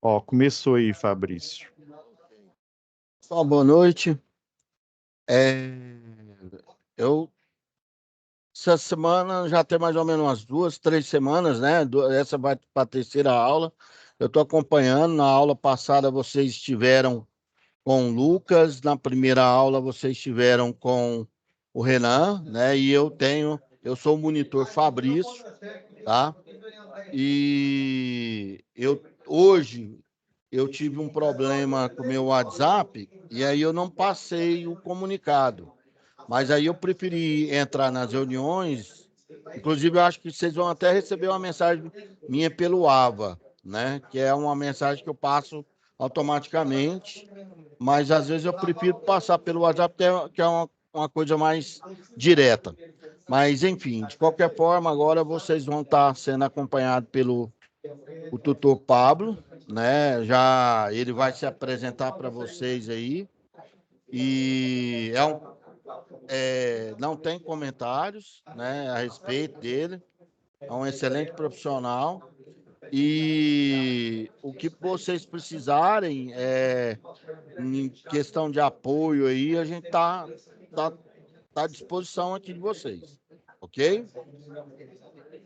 Ó, começou aí, Fabrício. Pessoal, boa noite. Essa semana já tem mais ou menos umas 2, 3 semanas, né? Essa vai para a terceira aula. Eu estou acompanhando. Na aula passada vocês estiveram com o Lucas, na primeira aula vocês estiveram com o Renan, né? E eu sou o monitor Fabrício, tá? E hoje eu tive um problema com o meu WhatsApp e aí eu não passei o comunicado. Mas aí eu preferi entrar nas reuniões. Inclusive, eu acho que vocês vão até receber uma mensagem minha pelo AVA, né? Que é uma mensagem que eu passo automaticamente. Mas às vezes eu prefiro passar pelo WhatsApp, que é uma coisa mais direta. Mas, enfim, de qualquer forma, agora vocês vão estar sendo acompanhados pelo o tutor Pablo, né? Já ele vai se apresentar para vocês aí. E não tem comentários, né, a respeito dele. É um excelente profissional. E o que vocês precisarem, em questão de apoio aí, a gente tá à disposição aqui de vocês, ok?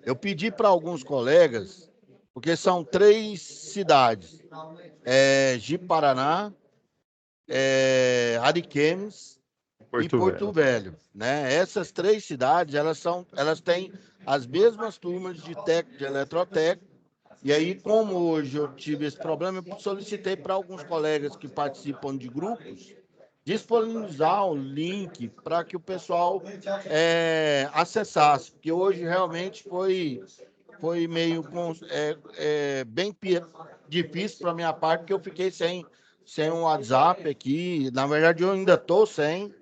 Eu pedi para alguns colegas, porque são 3 cidades, Ji-Paraná, Ariquemes e Porto Velho, né? Essas 3 cidades, elas têm as mesmas turmas de técnico de eletrotécnico. E aí, como hoje eu tive esse problema, eu solicitei para alguns colegas que participam de grupos disponibilizar o link para que o pessoal acessasse, porque hoje realmente foi meio bem difícil para minha parte, porque eu fiquei sem um WhatsApp aqui. Na verdade, eu ainda estou sem,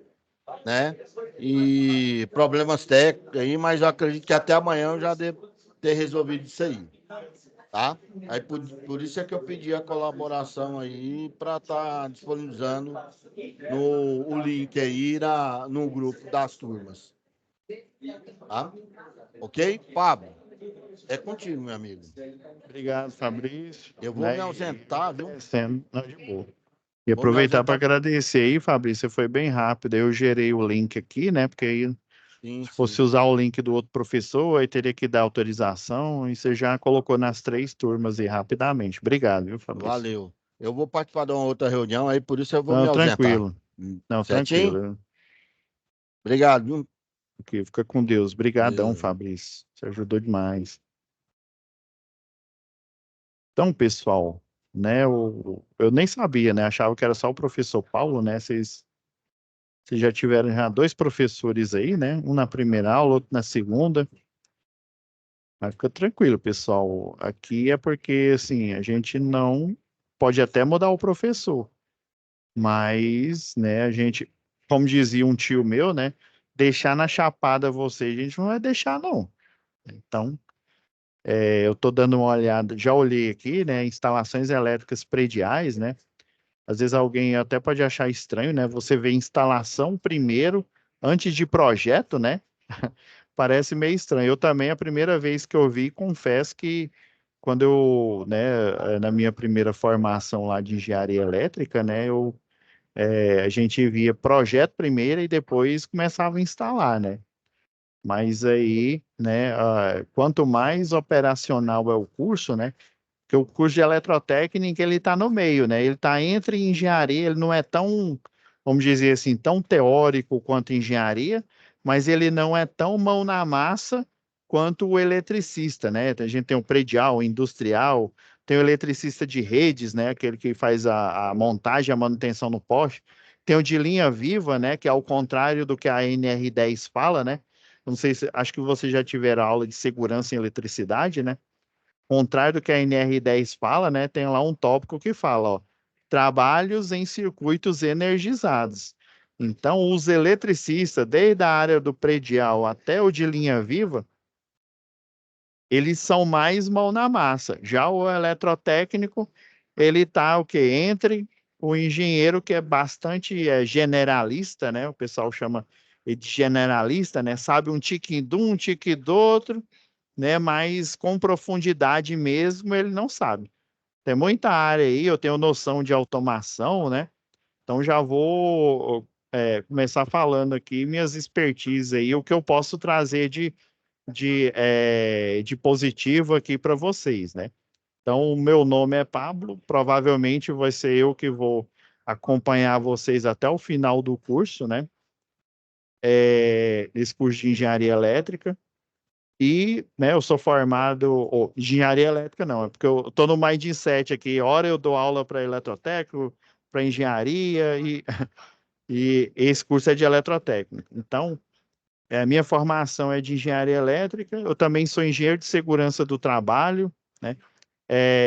né? E problemas técnicos aí, mas eu acredito que até amanhã eu já devo ter resolvido isso aí, tá? Aí por isso é que eu pedi a colaboração aí para estar disponibilizando o link aí no grupo das turmas, tá? Ok? Pablo, é contigo, meu amigo. Obrigado, Fabrício. Eu vou me ausentar, viu? Não, de boa. E aproveitar para agradecer aí, Fabrício, você foi bem rápido. Eu gerei o link aqui, né? Porque aí, se fosse usar o link do outro professor, aí teria que dar autorização, e você já colocou nas 3 turmas aí rapidamente. Obrigado, viu, Fabrício? Valeu. Eu vou participar de uma outra reunião aí, por isso eu vou me Não, ausentar. tranquilo. Não, Certinho? tranquilo. Obrigado, viu? Ok, fica com Deus. Obrigadão, Deus. Fabrício. Você ajudou demais. Então, pessoal, né, eu nem sabia, né? Achava que era só o professor Paulo, né? Vocês já tiveram 2 professores aí, né? Um na primeira aula, outro na segunda. Mas fica tranquilo, pessoal. Aqui é porque, assim, a gente não pode até mudar o professor, mas, né, a gente, como dizia um tio meu, né? Deixar na chapada você, a gente não vai deixar, não. Então, eu estou dando uma olhada, já olhei aqui, né? Instalações elétricas prediais, né? Às vezes alguém até pode achar estranho, né? Você vê instalação primeiro, antes de projeto, né? Parece meio estranho. Eu também, a primeira vez que eu vi, confesso que quando eu, né, na minha primeira formação lá de engenharia elétrica, né, a gente via projeto primeiro e depois começava a instalar, né? Mas aí, né, quanto mais operacional é o curso, né? Porque o curso de eletrotécnica, ele está no meio, né? Ele está entre engenharia, ele não é tão, vamos dizer assim, tão teórico quanto engenharia, mas ele não é tão mão na massa quanto o eletricista, né? A gente tem o predial, o industrial, tem o eletricista de redes, né? Aquele que faz a montagem, a manutenção no poste. Tem o de linha viva, né? Que é ao contrário do que a NR10 fala, né? Não sei se, acho que vocês já tiveram aula de segurança em eletricidade, né? Contrário do que a NR10 fala, né? Tem lá um tópico que fala, ó, trabalhos em circuitos energizados. Então, os eletricistas, desde a área do predial até o de linha viva, eles são mais mão na massa. Já o eletrotécnico, ele tá o quê? Entre o engenheiro que é bastante generalista, né? O pessoal chama ele de generalista, né? Sabe um tique de um tique do outro, né? Mas com profundidade mesmo ele não sabe. Tem muita área aí, eu tenho noção de automação, né? Então já vou começar falando aqui minhas expertises aí, o que eu posso trazer de positivo aqui para vocês, né? Então, o meu nome é Pablo, provavelmente vai ser eu que vou acompanhar vocês até o final do curso, né? Esse curso de engenharia elétrica. E, né, eu sou formado, engenharia elétrica não, é porque eu estou no Mindset aqui, hora eu dou aula para eletrotécnico, para engenharia, e esse curso é de eletrotécnico. Então, a minha formação é de engenharia elétrica, eu também sou engenheiro de segurança do trabalho, né?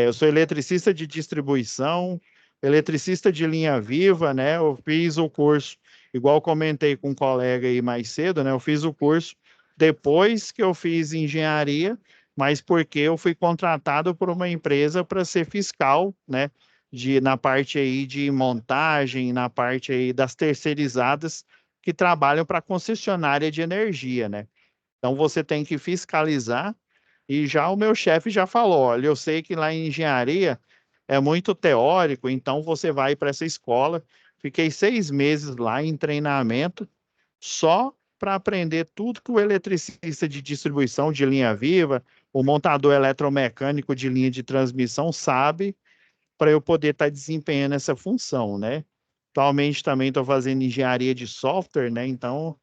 Eu sou eletricista de distribuição, eletricista de linha viva, né? Eu fiz o curso, igual comentei com um colega aí mais cedo, né? Eu fiz o curso depois que eu fiz engenharia, mas porque eu fui contratado por uma empresa para ser fiscal, né? Na parte aí de montagem, na parte aí das terceirizadas que trabalham para concessionária de energia, né? Então você tem que fiscalizar e já o meu chefe já falou, olha, eu sei que lá em engenharia é muito teórico, então você vai para essa escola. Fiquei 6 meses lá em treinamento, só para aprender tudo que o eletricista de distribuição de linha viva, o montador eletromecânico de linha de transmissão sabe, para eu poder estar desempenhando essa função, né? Atualmente também estou fazendo engenharia de software, né? Então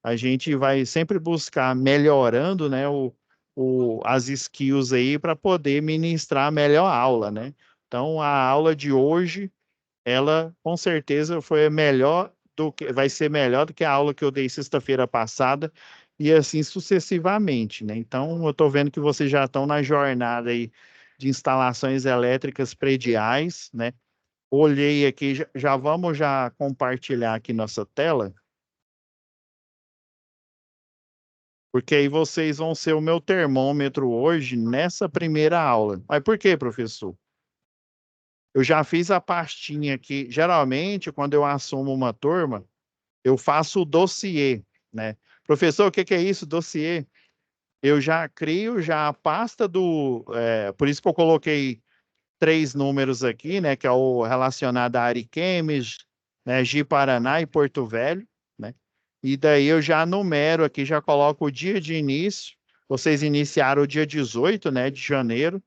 a gente vai sempre buscar melhorando, né, as skills aí para poder ministrar a melhor aula, né? Então, a aula de hoje, ela com certeza foi melhor vai ser melhor do que a aula que eu dei sexta-feira passada e assim sucessivamente, né? Então, eu estou vendo que vocês já estão na jornada aí de instalações elétricas prediais, né? Olhei aqui, já vamos já compartilhar aqui nossa tela. Porque aí vocês vão ser o meu termômetro hoje nessa primeira aula. Mas por quê, professor? Eu já fiz a pastinha aqui. Geralmente, quando eu assumo uma turma, eu faço o dossiê, né? Professor, o que que é isso, dossiê? Eu já crio já a pasta por isso que eu coloquei 3 números aqui, né? Que é o relacionado a Ariquemes, né? Ji-Paraná e Porto Velho, né? E daí eu já numero aqui, já coloco o dia de início. Vocês iniciaram o dia 18, né, de janeiro,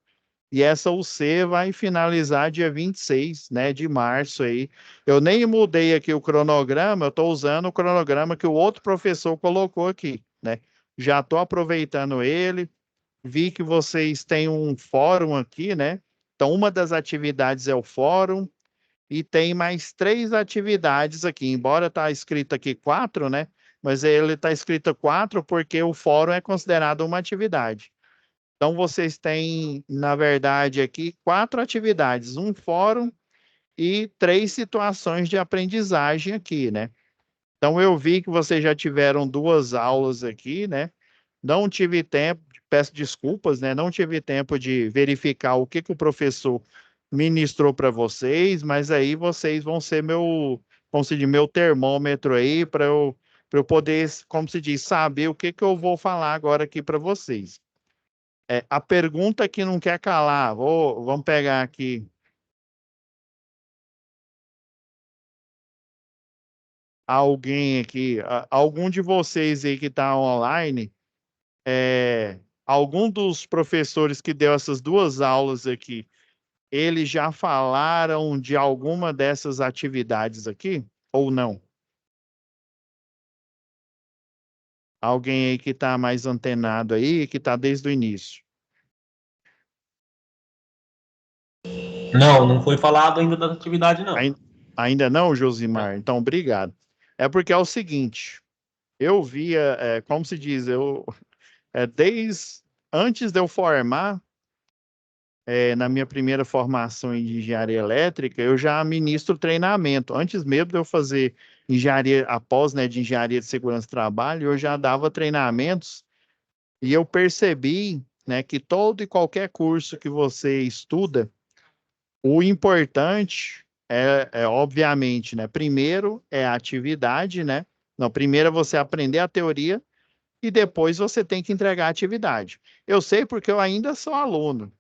e essa UC vai finalizar dia 26, né, de março aí. Eu nem mudei aqui o cronograma, eu estou usando o cronograma que o outro professor colocou aqui, né? Já estou aproveitando ele, vi que vocês têm um fórum aqui, né? Então, uma das atividades é o fórum, e tem mais 3 atividades aqui, embora está escrito aqui 4, né? Mas ele está escrito 4 porque o fórum é considerado uma atividade. Então, vocês têm, na verdade, aqui 4 atividades, um fórum e 3 situações de aprendizagem aqui, né? Então, eu vi que vocês já tiveram 2 aulas aqui, né? Não tive tempo, peço desculpas, né? Não tive tempo de verificar o que que o professor ministrou para vocês, mas aí vocês vão ser vamos dizer, meu termômetro aí para eu poder, como se diz, saber o que que eu vou falar agora aqui para vocês. A pergunta que não quer calar, vamos pegar aqui alguém aqui, algum de vocês aí que está online, algum dos professores que deu essas 2 aulas aqui, eles já falaram de alguma dessas atividades aqui ou não? Alguém aí que está mais antenado aí, que está desde o início? Não, não foi falado ainda da atividade, não. Ainda não, Josimar? Então, obrigado. É porque é o seguinte, eu via, como se diz, desde antes de eu formar, na minha primeira formação em engenharia elétrica, eu já ministro treinamento. Antes mesmo de eu fazer engenharia, após, né, de engenharia de segurança do trabalho, eu já dava treinamentos e eu percebi, né, que todo e qualquer curso que você estuda, o importante obviamente, né, primeiro é a atividade, né? Não, primeiro é você aprender a teoria e depois você tem que entregar a atividade. Eu sei porque eu ainda sou aluno.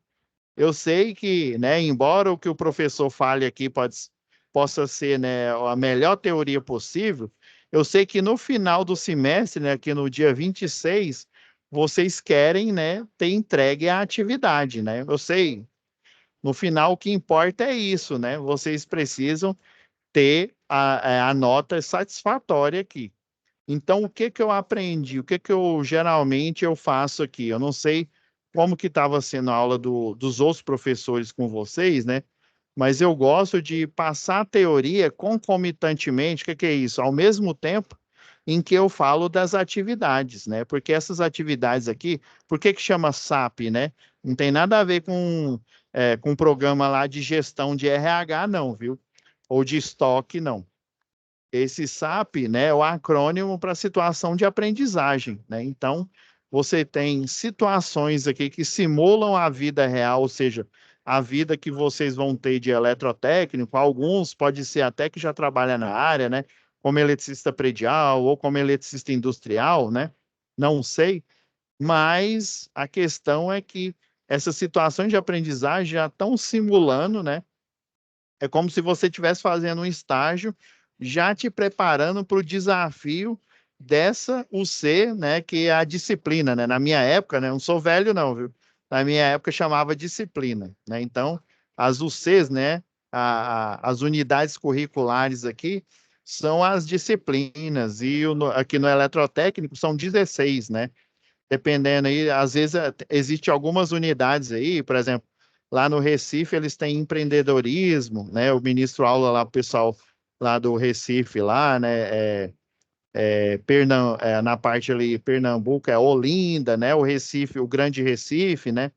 Eu sei que, né, embora o que o professor fale aqui possa ser, né, a melhor teoria possível, eu sei que no final do semestre, né, aqui no dia 26, vocês querem, né, ter entregue a atividade, né? Eu sei, no final o que importa é isso, né? Vocês precisam ter a nota satisfatória aqui. Então, o que que eu aprendi? O que que eu geralmente eu faço aqui? Eu não sei como que estava sendo a aula dos outros professores com vocês, né? Mas eu gosto de passar a teoria concomitantemente. O que que é isso? Ao mesmo tempo em que eu falo das atividades, né? Porque essas atividades aqui, por que que chama SAP, né? Não tem nada a ver com um programa lá de gestão de RH, não, viu? Ou de estoque, não. Esse SAP, né, é o acrônimo para situação de aprendizagem, né? Então, você tem situações aqui que simulam a vida real, ou seja, a vida que vocês vão ter de eletrotécnico, alguns pode ser até que já trabalha na área, né? Como eletricista predial ou como eletricista industrial, né? Não sei, mas a questão é que essas situações de aprendizagem já estão simulando, né? É como se você estivesse fazendo um estágio, já te preparando para o desafio dessa UC, né, que é a disciplina, né? Na minha época, né, não sou velho não, viu? Na minha época chamava disciplina, né? Então, as UCs, né, as unidades curriculares aqui são as disciplinas e aqui no eletrotécnico são 16, né? Dependendo aí, às vezes existe algumas unidades aí, por exemplo, lá no Recife eles têm empreendedorismo, né? O ministro aula lá, o pessoal lá do Recife, lá, né? Na parte ali, Pernambuco é Olinda, né? O Recife, o Grande Recife, né?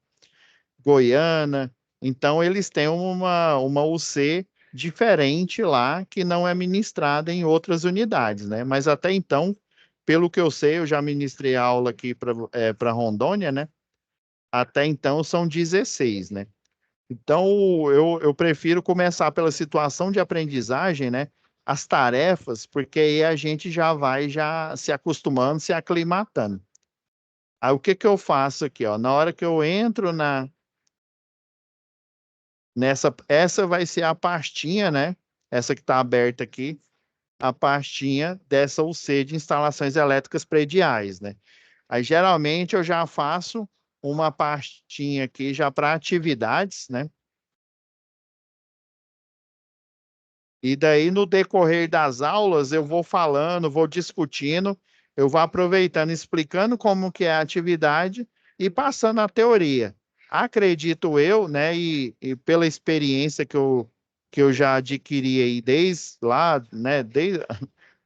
Goiânia. Então, eles têm uma UC diferente lá, que não é ministrada em outras unidades, né? Mas até então, pelo que eu sei, eu já ministrei aula aqui para Rondônia, né? Até então são 16, né? Então, eu prefiro começar pela situação de aprendizagem, né? As tarefas, porque aí a gente já vai já se acostumando, se aclimatando. Aí o que que eu faço aqui, ó? Na hora que eu entro essa vai ser a pastinha, né? Essa que está aberta aqui, a pastinha dessa UC de instalações elétricas prediais, né? Aí geralmente eu já faço uma pastinha aqui já para atividades, né? E daí, no decorrer das aulas, eu vou falando, vou discutindo, eu vou aproveitando, explicando como que é a atividade e passando a teoria. Acredito eu, né, e pela experiência que eu já adquiri aí desde lá, né,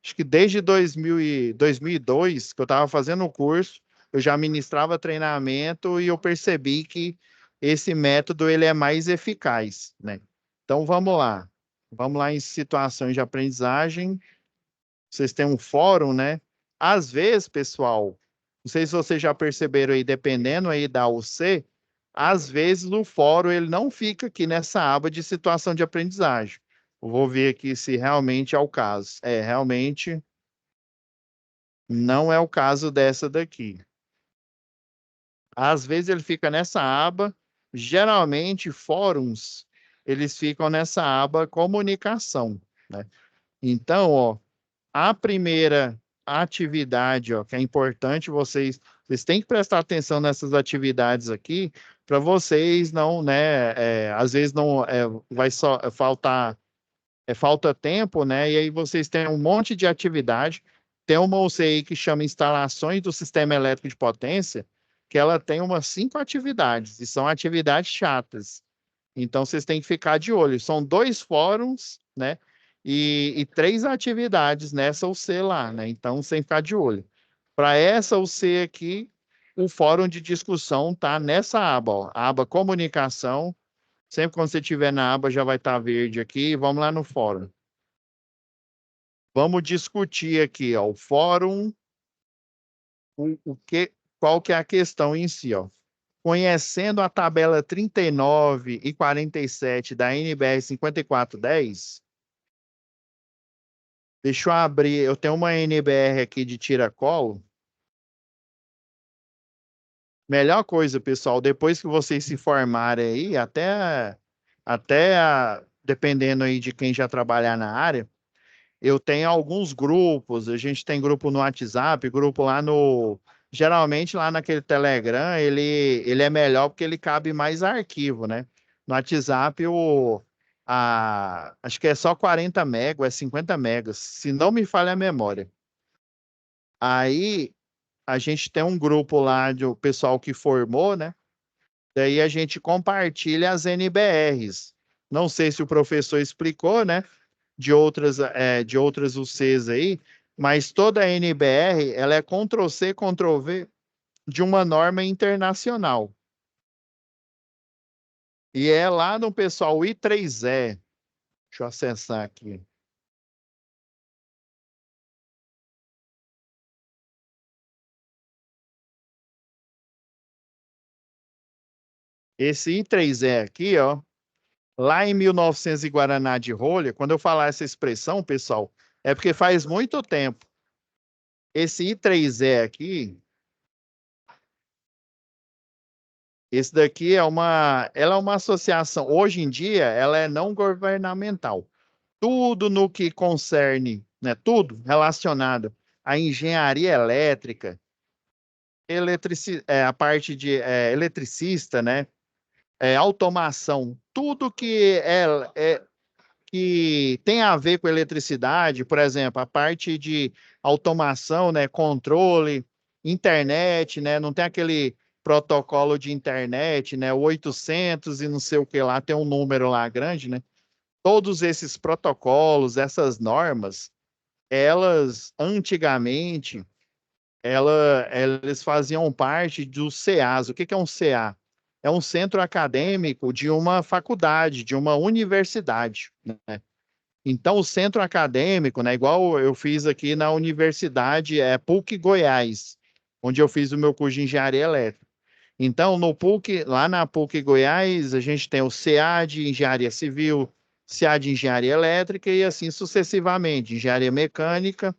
acho que desde 2002, que eu estava fazendo o curso, eu já ministrava treinamento e eu percebi que esse método ele é mais eficaz, né? Então, vamos lá. Vamos lá em situações de aprendizagem. Vocês têm um fórum, né? Às vezes, pessoal, não sei se vocês já perceberam aí, dependendo aí da UC, às vezes o fórum ele não fica aqui nessa aba de situação de aprendizagem. Eu vou ver aqui se realmente é o caso. É, realmente não é o caso dessa daqui. Às vezes ele fica nessa aba, geralmente fóruns, eles ficam nessa aba comunicação, né? Então, ó, a primeira atividade, ó, que é importante vocês têm que prestar atenção nessas atividades aqui, para vocês não, né, às vezes não vai só faltar, falta tempo, né, e aí vocês têm um monte de atividade, tem uma UCI que chama instalações do sistema elétrico de potência, que ela tem umas 5 atividades, e são atividades chatas. Então, vocês têm que ficar de olho. São 2 fóruns, né? E 3 atividades nessa UC lá, né? Então, sem ficar de olho. Para essa UC aqui, o fórum de discussão tá nessa aba, ó, a aba comunicação. Sempre quando você estiver na aba, já vai estar verde aqui. Vamos lá no fórum. Vamos discutir aqui, ó, o fórum, qual que é a questão em si, ó. Conhecendo a tabela 39 e 47 da NBR 5410, deixa eu abrir, eu tenho uma NBR aqui de tiracolo, Melhor coisa, pessoal, depois que vocês se formarem aí, dependendo aí de quem já trabalhar na área, eu tenho alguns grupos, a gente tem grupo no WhatsApp, grupo lá no... Geralmente lá naquele Telegram, ele é melhor porque ele cabe mais arquivo, né? No WhatsApp, acho que é só 40 megas, é 50 megas, se não me falha a memória. Aí a gente tem um grupo lá do pessoal que formou, né? Daí a gente compartilha as NBRs. Não sei se o professor explicou, né? De outras UCs aí, mas toda a NBR, ela é Ctrl+C, Ctrl+V de uma norma internacional. E é lá no pessoal I3E. Deixa eu acessar aqui. Esse I3E aqui, ó, lá em 1900 e Guaraná de rolha, quando eu falar essa expressão, pessoal, é porque faz muito tempo. Esse I3E aqui, esse daqui ela é uma associação, hoje em dia, ela é não governamental. Tudo no que concerne, né, tudo relacionado à engenharia elétrica, a parte de eletricista, né, automação, tudo que tem a ver com eletricidade, por exemplo, a parte de automação, né, controle, internet, né, não tem aquele protocolo de internet, né, o 800 e não sei o que lá, tem um número lá grande, né? Todos esses protocolos, essas normas, elas antigamente eles faziam parte do CEAS. O que é um CA? É um centro acadêmico de uma faculdade, de uma universidade, né? Então, o centro acadêmico, né, igual eu fiz aqui na Universidade PUC Goiás, onde eu fiz o meu curso de Engenharia Elétrica. Então, no PUC, lá na PUC Goiás, a gente tem o CA de Engenharia Civil, CA de Engenharia Elétrica e assim sucessivamente, Engenharia Mecânica.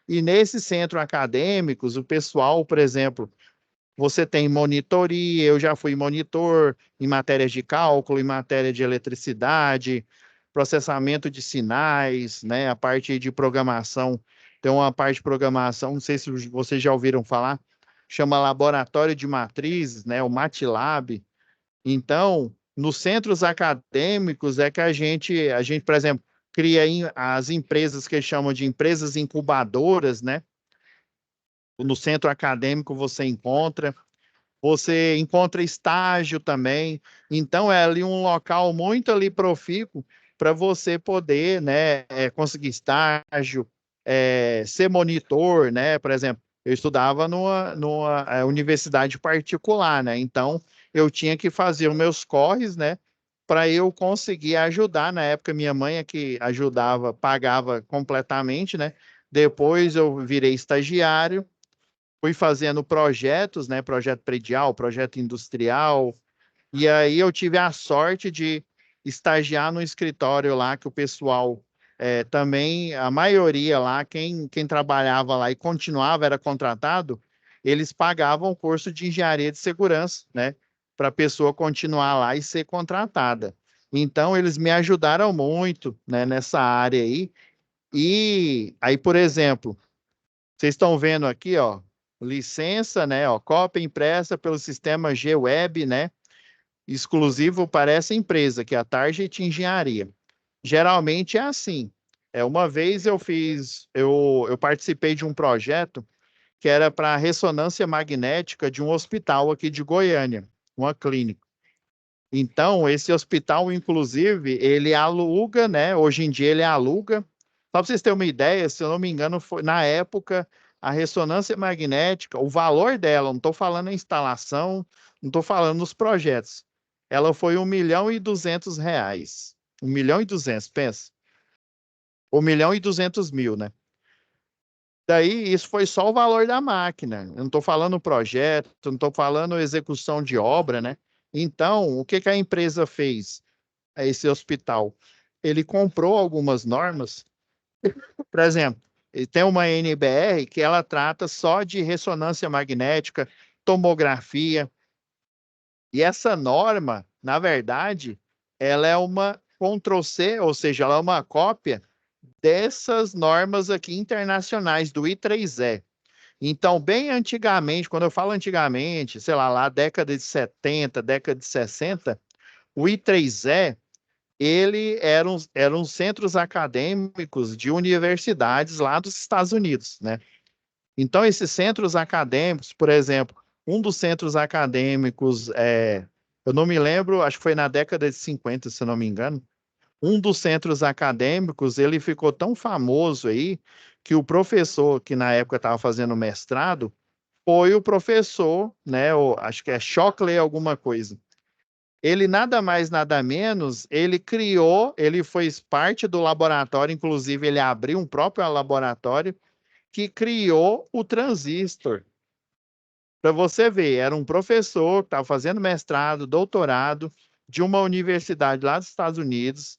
E nesses centros acadêmicos, o pessoal, por exemplo, você tem monitoria, eu já fui monitor em matérias de cálculo, em matéria de eletricidade, processamento de sinais, né? A parte de programação, tem uma parte de programação, não sei se vocês já ouviram falar, chama Laboratório de Matrizes, né? O MATLAB. Então, nos centros acadêmicos é que a gente, por exemplo, cria as empresas que chamam de empresas incubadoras, né? No centro acadêmico você encontra estágio também. Então, é ali um local muito ali profícuo para você poder, né, conseguir estágio, ser monitor, né? Por exemplo, eu estudava numa universidade particular, né? Então, eu tinha que fazer os meus corres, né? Para eu conseguir ajudar. Na época, minha mãe é que ajudava, pagava completamente, né? Depois eu virei estagiário, fui fazendo projetos, né? Projeto predial, projeto industrial. E aí eu tive a sorte de estagiar no escritório lá que o pessoal também, a maioria lá, quem trabalhava lá e continuava, era contratado, eles pagavam o curso de engenharia de segurança, né? Para a pessoa continuar lá e ser contratada. Então, eles me ajudaram muito, né, nessa área aí. E aí, por exemplo, vocês estão vendo aqui, ó, licença, né, ó, cópia impressa pelo sistema G-Web, né, exclusivo para essa empresa, que é a Target Engenharia. Geralmente é assim. Uma vez eu participei de um projeto que era para ressonância magnética de um hospital aqui de Goiânia, uma clínica. Então, esse hospital, inclusive, ele aluga, né? Hoje em dia ele aluga. Só para vocês terem uma ideia, se eu não me engano, foi na época a ressonância magnética, o valor dela, não estou falando a instalação, não estou falando nos projetos. Ela foi R$ 1.200.000. 1.200.000, pensa. 1.200.000, né? Daí, isso foi só o valor da máquina. Eu não estou falando projeto, não estou falando execução de obra, né? Então, o que que a empresa fez a esse hospital? Ele comprou algumas normas, por exemplo, tem uma NBR que ela trata só de ressonância magnética, tomografia. E essa norma, na verdade, ela é uma Ctrl+C, ou seja, ela é uma cópia dessas normas aqui internacionais do I3E. Então, bem antigamente, quando eu falo antigamente, sei lá, década de 70, década de 60, o I3E, ele eram centros acadêmicos de universidades lá dos Estados Unidos, né? Então, esses centros acadêmicos, por exemplo, um dos centros acadêmicos, eu não me lembro, acho que foi na década de 50, se eu não me engano, um dos centros acadêmicos, ele ficou tão famoso aí, que o professor que na época estava fazendo mestrado, foi o professor, né, acho que é Shockley alguma coisa. Ele nada mais, nada menos, ele foi parte do laboratório, inclusive ele abriu um próprio laboratório, que criou o transistor. Para você ver, era um professor que estava fazendo mestrado, doutorado, de uma universidade lá dos Estados Unidos,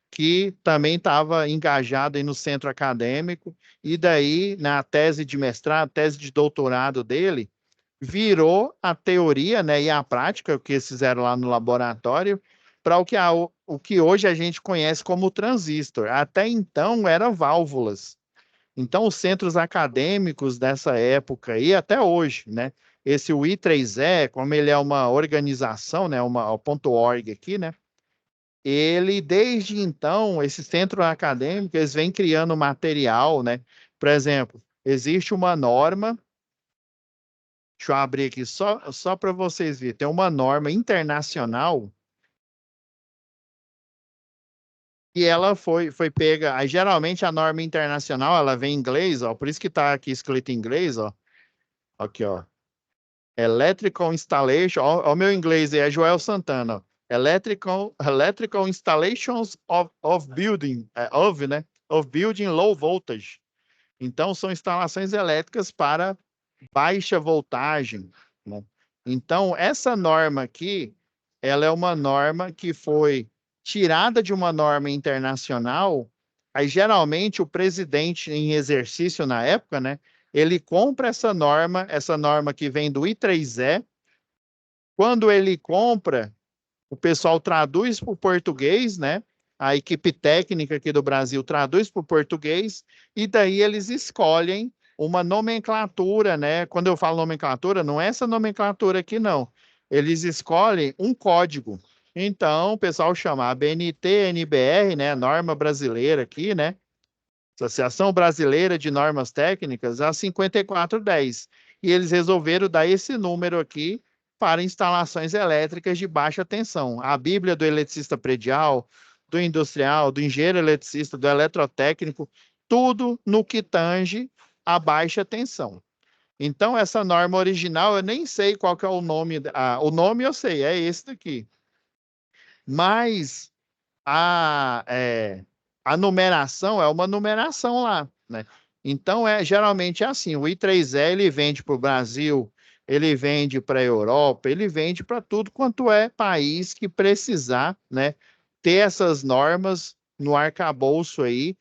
que também estava engajado aí no centro acadêmico, e daí, na tese de mestrado, tese de doutorado dele, virou a teoria, né, e a prática, o que eles fizeram lá no laboratório, para o que hoje a gente conhece como transistor. Até então, eram válvulas. Então, os centros acadêmicos dessa época e até hoje, né? Esse o I3E, como ele é uma organização, né? O .org aqui, né? Ele, desde então, esse centro acadêmico, eles vêm criando material, né? Por exemplo, existe uma norma, deixa eu abrir aqui só para vocês verem, tem uma norma internacional e ela foi pega, aí geralmente a norma internacional, ela vem em inglês, ó, por isso que está aqui escrito em inglês, ó, aqui, ó, Electrical Installation, ó, o meu inglês é Joel Santana, Electrical Installations of Building, né, of Building Low Voltage. Então, são instalações elétricas para baixa voltagem, né? Então, essa norma aqui, ela é uma norma que foi tirada de uma norma internacional. Aí, geralmente, o presidente em exercício na época, né, ele compra essa norma que vem do I3E. Quando ele compra, o pessoal traduz para o português, né? A equipe técnica aqui do Brasil traduz para o português, e daí eles escolhem uma nomenclatura, né? Quando eu falo nomenclatura, não é essa nomenclatura aqui, não. Eles escolhem um código. Então, o pessoal chama ABNT-NBR, né? Norma brasileira aqui, né? Associação Brasileira de Normas Técnicas, a 5410. E eles resolveram dar esse número aqui para instalações elétricas de baixa tensão. A Bíblia do eletricista predial, do industrial, do engenheiro eletricista, do eletrotécnico, tudo no que tange a baixa tensão. Então, essa norma original, eu nem sei qual que é o nome. O nome eu sei, é esse daqui. Mas a numeração é uma numeração lá, né? Então, geralmente é assim, o I3E, ele vende para o Brasil, ele vende para a Europa, ele vende para tudo quanto é país que precisar, né, ter essas normas no arcabouço aí,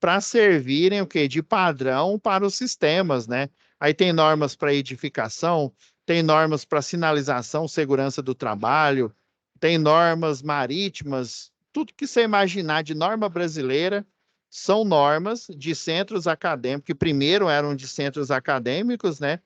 para servirem o quê? De padrão para os sistemas, né? Aí tem normas para edificação, tem normas para sinalização, segurança do trabalho, tem normas marítimas, tudo que você imaginar de norma brasileira são normas de centros acadêmicos, que primeiro eram de centros acadêmicos, né?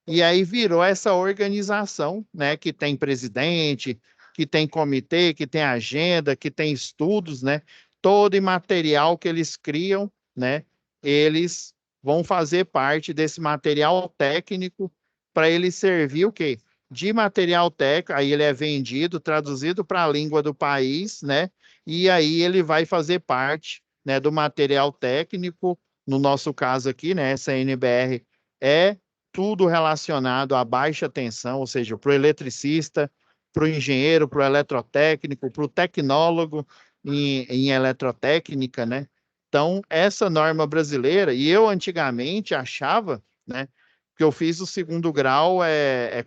E aí virou essa organização, né? Que tem presidente, que tem comitê, que tem agenda, que tem estudos, né? Todo material que eles criam, né? Eles vão fazer parte desse material técnico para ele servir o quê? De material técnico, aí ele é vendido, traduzido para a língua do país, né? E aí ele vai fazer parte, né, do material técnico. No nosso caso aqui, né, essa NBR é tudo relacionado a baixa tensão, ou seja, para o eletricista, para o engenheiro, para o eletrotécnico, para o tecnólogo em eletrotécnica, né? Então, essa norma brasileira, e eu antigamente achava, né, que eu fiz o segundo grau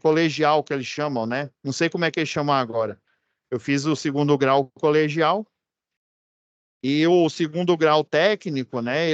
colegial, que eles chamam, né? Não sei como é que eles chamam agora. Eu fiz o segundo grau colegial e o segundo grau técnico, né?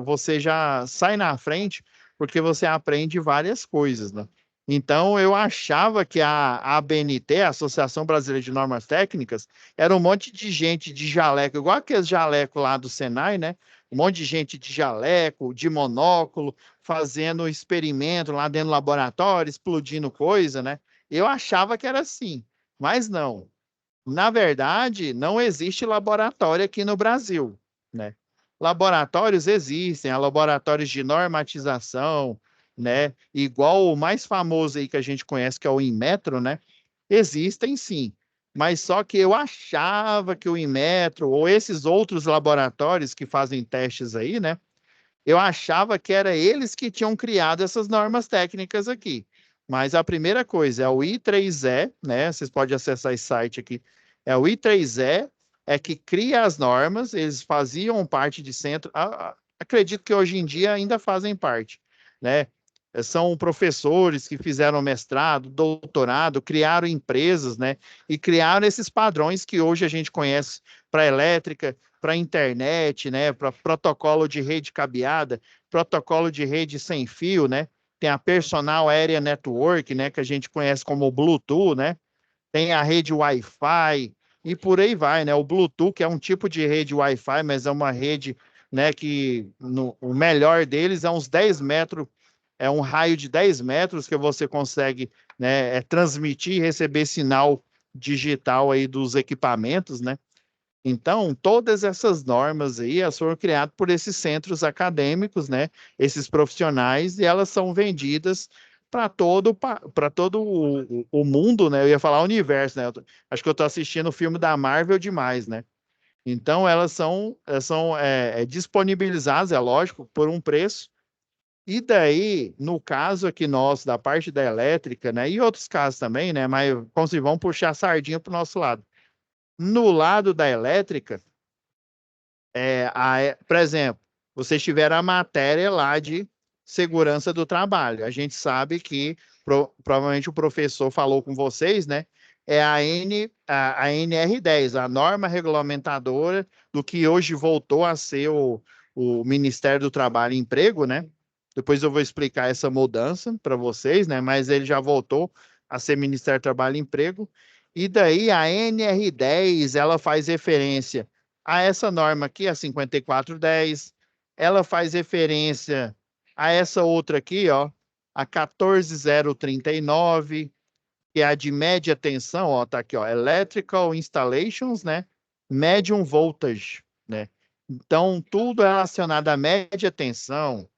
Você já sai na frente porque você aprende várias coisas, né? Então, eu achava que a ABNT, a Associação Brasileira de Normas Técnicas, era um monte de gente de jaleco, igual aqueles jaleco lá do Senai, né? Um monte de gente de jaleco, de monóculo, fazendo experimento lá dentro do laboratório, explodindo coisa, né? Eu achava que era assim, mas não. Na verdade, não existe laboratório aqui no Brasil, né? Laboratórios existem, há laboratórios de normatização, né? Igual o mais famoso aí que a gente conhece, que é o Inmetro, né? Existem sim, mas só que eu achava que o Inmetro ou esses outros laboratórios que fazem testes aí, né? Eu achava que era eles que tinham criado essas normas técnicas aqui. Mas a primeira coisa é o I3E, né? Vocês podem acessar esse site aqui. É o I3E, é que cria as normas, eles faziam parte de centro. Acredito que hoje em dia ainda fazem parte, né? São professores que fizeram mestrado, doutorado, criaram empresas, né? E criaram esses padrões que hoje a gente conhece para elétrica, para internet, né? Para protocolo de rede cabeada, protocolo de rede sem fio, né? Tem a Personal Area Network, né? Que a gente conhece como Bluetooth, né? Tem a rede Wi-Fi e por aí vai, né? O Bluetooth, que é um tipo de rede Wi-Fi, mas é uma rede, né, que o melhor deles é uns 10 metros, é um raio de 10 metros que você consegue, né, transmitir e receber sinal digital aí dos equipamentos, né? Então, todas essas normas aí, elas foram criadas por esses centros acadêmicos, né? Esses profissionais, e elas são vendidas para todo o mundo, né? Eu ia falar universo, né? Acho que eu estou assistindo o filme da Marvel demais, né? Então, elas são disponibilizadas, é lógico, por um preço. E daí, no caso aqui nosso, da parte da elétrica, né? E outros casos também, né? Mas vamos puxar a sardinha para o nosso lado. No lado da elétrica, por exemplo, vocês tiveram a matéria lá de segurança do trabalho. A gente sabe que provavelmente o professor falou com vocês, né? É a NR10, a norma regulamentadora do que hoje voltou a ser o Ministério do Trabalho e Emprego, né? Depois eu vou explicar essa mudança para vocês, né? Mas ele já voltou a ser Ministério do Trabalho e Emprego. E daí a NR10, ela faz referência a essa norma aqui, a 5410, ela faz referência a essa outra aqui, ó, a 14039, que é a de média tensão, ó, tá aqui, ó, Electrical Installations, né? Medium Voltage, né? Então, tudo relacionado à média tensão,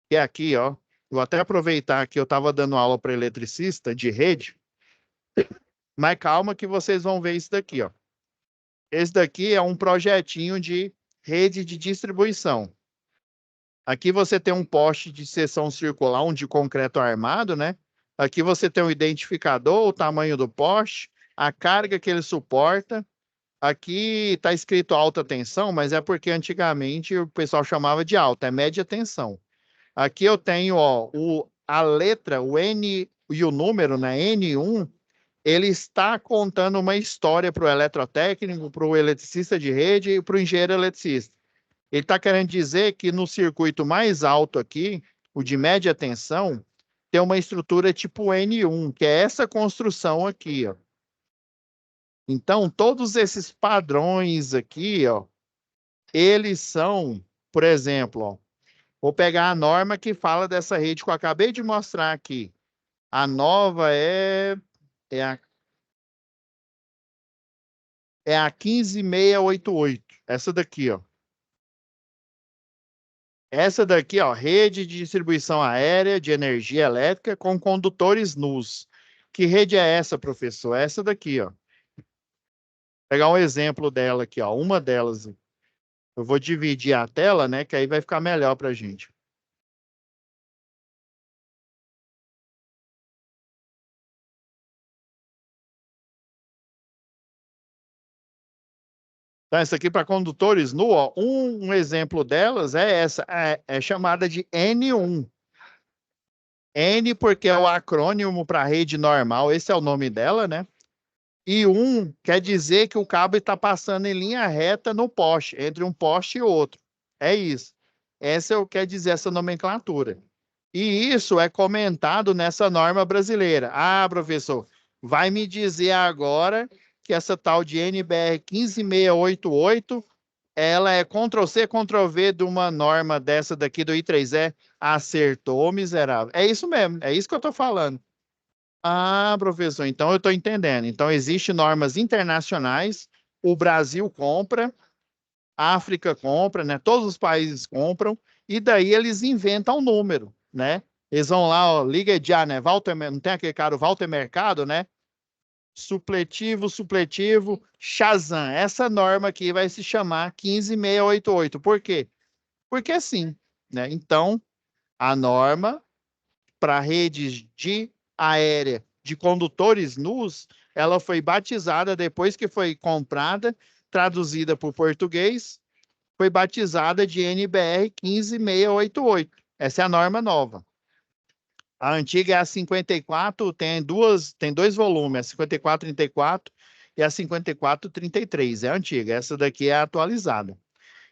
que é aqui, ó, vou até aproveitar que eu estava dando aula para eletricista de rede, mas calma que vocês vão ver isso daqui, ó. Esse daqui é um projetinho de rede de distribuição. Aqui você tem um poste de seção circular, um de concreto armado, né? Aqui você tem um identificador, o tamanho do poste, a carga que ele suporta. Aqui está escrito alta tensão, mas é porque antigamente o pessoal chamava de alta, é média tensão. Aqui eu tenho, ó, a letra, o N e o número, né? N1, ele está contando uma história para o eletrotécnico, para o eletricista de rede e para o engenheiro eletricista. Ele está querendo dizer que no circuito mais alto aqui, o de média tensão, tem uma estrutura tipo N1, que é essa construção aqui, ó. Então, todos esses padrões aqui, ó, eles são, por exemplo, ó, vou pegar a norma que fala dessa rede que eu acabei de mostrar aqui. A nova é a é a 15688. Essa daqui, ó. Essa daqui, ó, rede de distribuição aérea de energia elétrica com condutores nus. Que rede é essa, professor? Essa daqui, ó. Vou pegar um exemplo dela aqui, ó. Uma delas. Eu vou dividir a tela, né? Que aí vai ficar melhor para a gente. Então, essa aqui para condutores nu, ó, um exemplo delas é essa, é chamada de N1. N porque é o acrônimo para rede normal, esse é o nome dela, né? E um quer dizer que o cabo está passando em linha reta no poste, entre um poste e outro. É isso. Essa é o que quer dizer essa nomenclatura. E isso é comentado nessa norma brasileira. Ah, professor, vai me dizer agora que essa tal de NBR 15688, ela é Ctrl+C, Ctrl+V de uma norma dessa daqui do I3E. Acertou, miserável. É isso mesmo, é isso que eu estou falando. Ah, professor, então eu estou entendendo. Então, existem normas internacionais, o Brasil compra, a África compra, né? Todos os países compram, e daí eles inventam um número, né? Eles vão lá, ó, liga já, né? Walter, não tem aquele cara, o Walter Mercado, né? Supletivo, supletivo, Shazam. Essa norma aqui vai se chamar 15688. Por quê? Porque é assim, né? Então, a norma para redes de aérea de condutores nus, ela foi batizada depois que foi comprada, traduzida para o português, foi batizada de NBR 15688. Essa é a norma nova. A antiga é a 54, tem dois volumes, a 5434 e a 5433. É a antiga, essa daqui é a atualizada.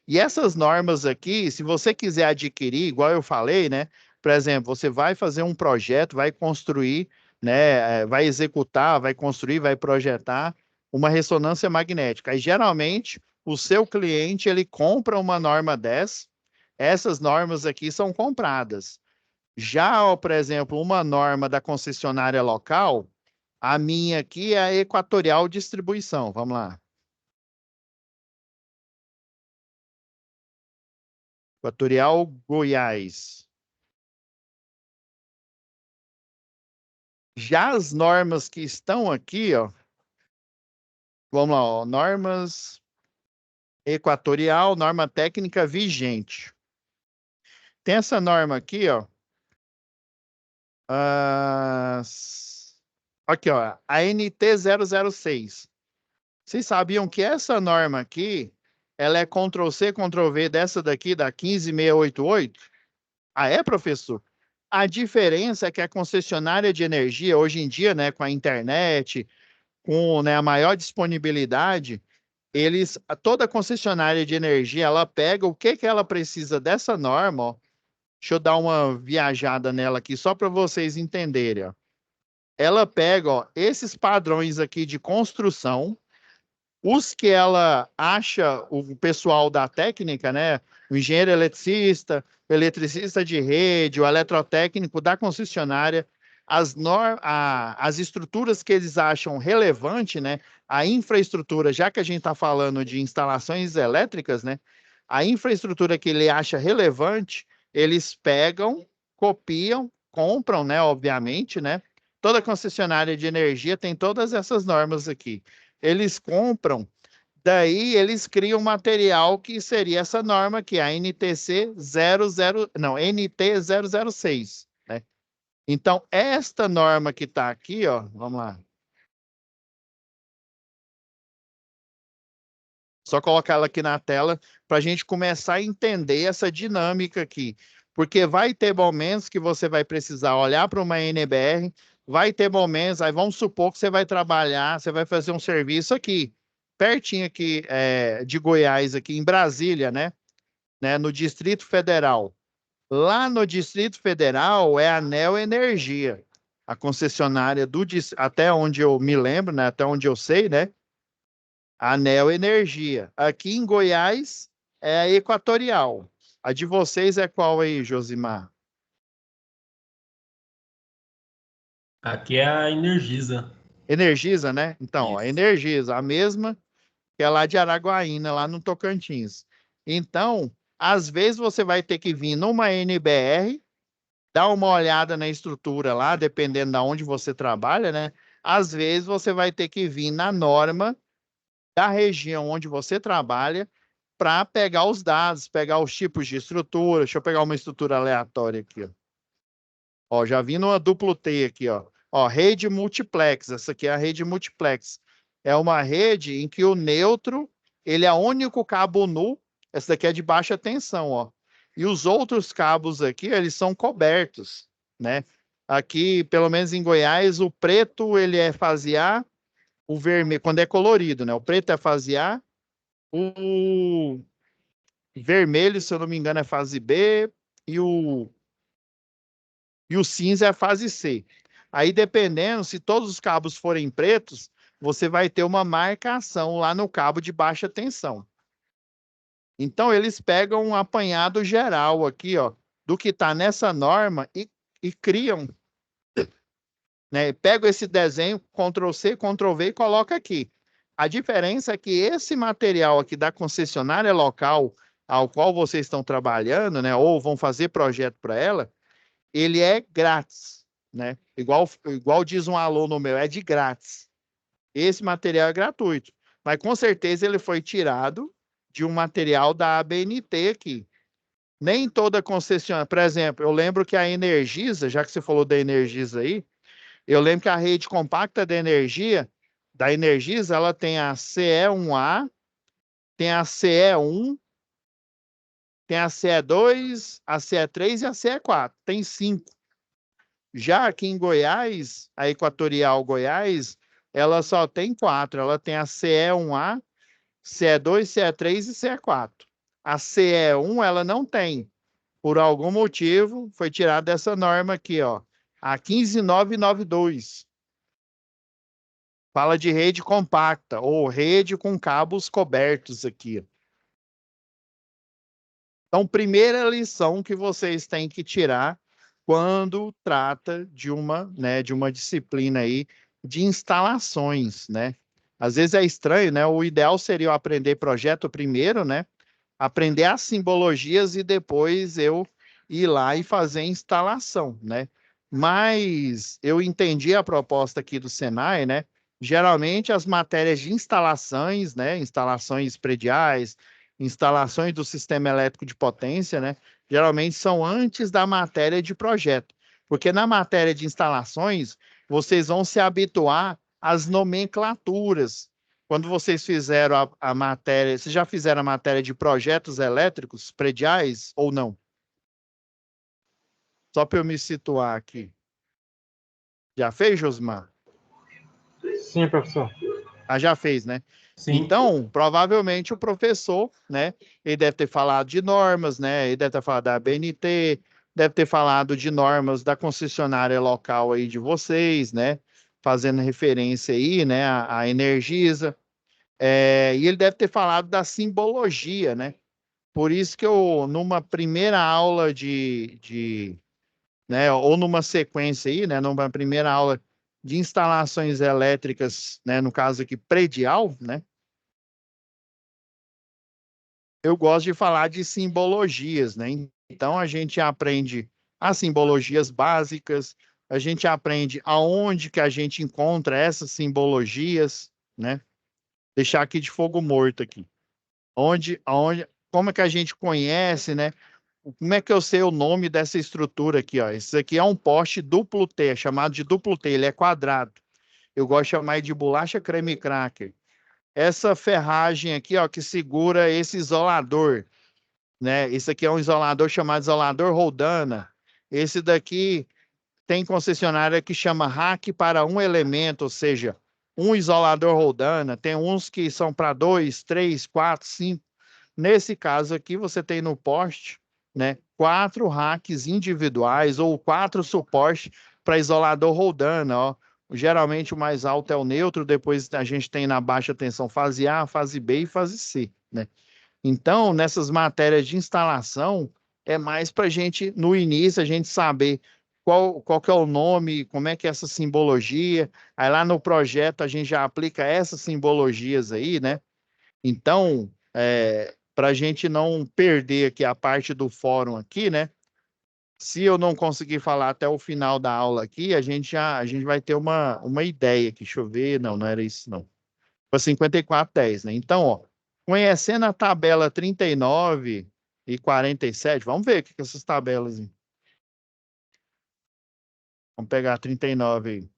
E essas normas aqui, se você quiser adquirir, igual eu falei, né? Por exemplo, você vai fazer um projeto, vai construir, né? Vai executar, vai construir, vai projetar uma ressonância magnética. E geralmente o seu cliente ele compra uma norma dessa. Essas normas aqui são compradas. Já, ó, por exemplo, uma norma da concessionária local, a minha aqui é a Equatorial Distribuição. Vamos lá. Equatorial Goiás. Já as normas que estão aqui, ó, vamos lá, ó, normas equatorial, norma técnica vigente. Tem essa norma aqui, ó. Aqui, ó, a NT006. Vocês sabiam que essa norma aqui, ela é Ctrl+C, Ctrl+V dessa daqui, da 15688? Ah, é, professor? A diferença é que a concessionária de energia, hoje em dia, né, com a internet, com, né, a maior disponibilidade, toda concessionária de energia, ela pega o que que ela precisa dessa norma, ó. Deixa eu dar uma viajada nela aqui só para vocês entenderem, ó. Ela pega, ó, esses padrões aqui de construção, os que ela acha, o pessoal da técnica, né? O engenheiro eletricista, o eletricista de rede, o eletrotécnico da concessionária, as estruturas que eles acham relevante, né? A infraestrutura, já que a gente está falando de instalações elétricas, né? A infraestrutura que ele acha relevante, eles pegam, copiam, compram, né? Obviamente, né? Toda concessionária de energia tem todas essas normas aqui. Eles compram, daí eles criam um material que seria essa norma aqui, a NT006, né? Então, esta norma que está aqui, ó, vamos lá. Só colocar ela aqui na tela para a gente começar a entender essa dinâmica aqui. Porque vai ter momentos que você vai precisar olhar para uma NBR, vai ter momentos, aí vamos supor que você vai trabalhar, você vai fazer um serviço aqui, pertinho aqui de Goiás, aqui em Brasília, né? No Distrito Federal. Lá no Distrito Federal é a Neo Energia, a concessionária até onde eu me lembro, né? Até onde eu sei, né? A Neo Energia. Aqui em Goiás é a Equatorial. A de vocês é qual aí, Josimar? Aqui é a Energisa. Energisa, né? Então, ó, Isso. Energisa, a mesma que é lá de Araguaína, lá no Tocantins. Então, às vezes você vai ter que vir numa NBR, dar uma olhada na estrutura lá, dependendo de onde você trabalha, né? Às vezes você vai ter que vir na norma da região onde você trabalha para pegar os dados, pegar os tipos de estrutura. Deixa eu pegar uma estrutura aleatória aqui, ó. Ó, já vi numa duplo T aqui, ó. Ó, rede multiplex. Essa aqui é a rede multiplex. É uma rede em que o neutro, ele é o único cabo nu. Essa daqui é de baixa tensão, ó. E os outros cabos aqui, eles são cobertos, né? Aqui, pelo menos em Goiás, o preto, ele é fase A, o vermelho, quando é colorido, né? O preto é fase A, o vermelho, se eu não me engano, é fase B, e o e o cinza é a fase C. Aí, dependendo, se todos os cabos forem pretos, você vai ter uma marcação lá no cabo de baixa tensão. Então, eles pegam um apanhado geral aqui, ó, do que está nessa norma e criam, né? Pego esse desenho, Ctrl+C, Ctrl+V e coloca aqui. A diferença é que esse material aqui da concessionária local ao qual vocês estão trabalhando, né, ou vão fazer projeto para ela, ele é grátis, né? Igual diz um aluno meu, é de grátis. Esse material é gratuito, mas com certeza ele foi tirado de um material da ABNT aqui. Nem toda concessionária, por exemplo, eu lembro que a Energisa, já que você falou da Energisa aí, eu lembro que a rede compacta da Energisa, ela tem a CE1A, tem a CE1, tem a CE2, a CE3 e a CE4. Tem 5. Já aqui em Goiás, a Equatorial Goiás, ela só tem 4. Ela tem a CE1A, CE2, CE3 e CE4. A CE1 ela não tem. Por algum motivo, foi tirada dessa norma aqui, ó. A 15992. Fala de rede compacta ou rede com cabos cobertos aqui. Então, primeira lição que vocês têm que tirar quando trata de uma disciplina aí de instalações, né? Às vezes é estranho, né? O ideal seria eu aprender projeto primeiro, né? Aprender as simbologias e depois eu ir lá e fazer a instalação, né? Mas eu entendi a proposta aqui do Senai, né? Geralmente as matérias de instalações, né? Instalações prediais, instalações do sistema elétrico de potência, né? Geralmente são antes da matéria de projeto, porque na matéria de instalações vocês vão se habituar às nomenclaturas. Quando vocês fizeram a matéria, vocês já fizeram a matéria de projetos elétricos prediais ou não? Só para eu me situar aqui. Já fez, Josmar? Sim, professor. Ah, já fez, né? Sim. Então, provavelmente o professor, né? Ele deve ter falado de normas, né? Ele deve ter falado da ABNT, deve ter falado de normas da concessionária local aí de vocês, né? Fazendo referência aí, né? A Energisa. E ele deve ter falado da simbologia, né? Por isso que eu, numa primeira aula né, ou numa sequência aí, né, numa primeira aula de instalações elétricas, né, no caso aqui predial, né, eu gosto de falar de simbologias, né? Então a gente aprende as simbologias básicas, a gente aprende aonde que a gente encontra essas simbologias, né? Deixar aqui de fogo morto aqui. Como é que a gente conhece, né? Como é que eu sei o nome dessa estrutura aqui, ó? Esse aqui é um poste duplo T, é chamado de duplo T, ele é quadrado. Eu gosto de chamar de bolacha creme cracker. Essa ferragem aqui, ó, que segura esse isolador, né? Esse aqui é um isolador chamado isolador Roldana. Esse daqui tem concessionária que chama rack para um elemento, ou seja, um isolador Roldana. Tem uns que são para 2, 3, 4, 5. Nesse caso aqui, você tem no poste, né, 4 racks individuais ou 4 suportes para isolador Roldana, ó. Geralmente o mais alto é o neutro, depois a gente tem na baixa tensão fase A, fase B e fase C, né? Então, nessas matérias de instalação, é mais para a gente, no início, a gente saber qual que é o nome, como é que é essa simbologia. Aí lá no projeto a gente já aplica essas simbologias aí, né? Então, para a gente não perder aqui a parte do fórum aqui, né? Se eu não conseguir falar até o final da aula aqui, a gente vai ter uma ideia aqui. Deixa eu ver. Não, não era isso, não. Foi 5410, né? Então, ó, conhecendo a tabela 39 e 47, vamos ver o que essas tabelas. Vamos pegar a 39 aí.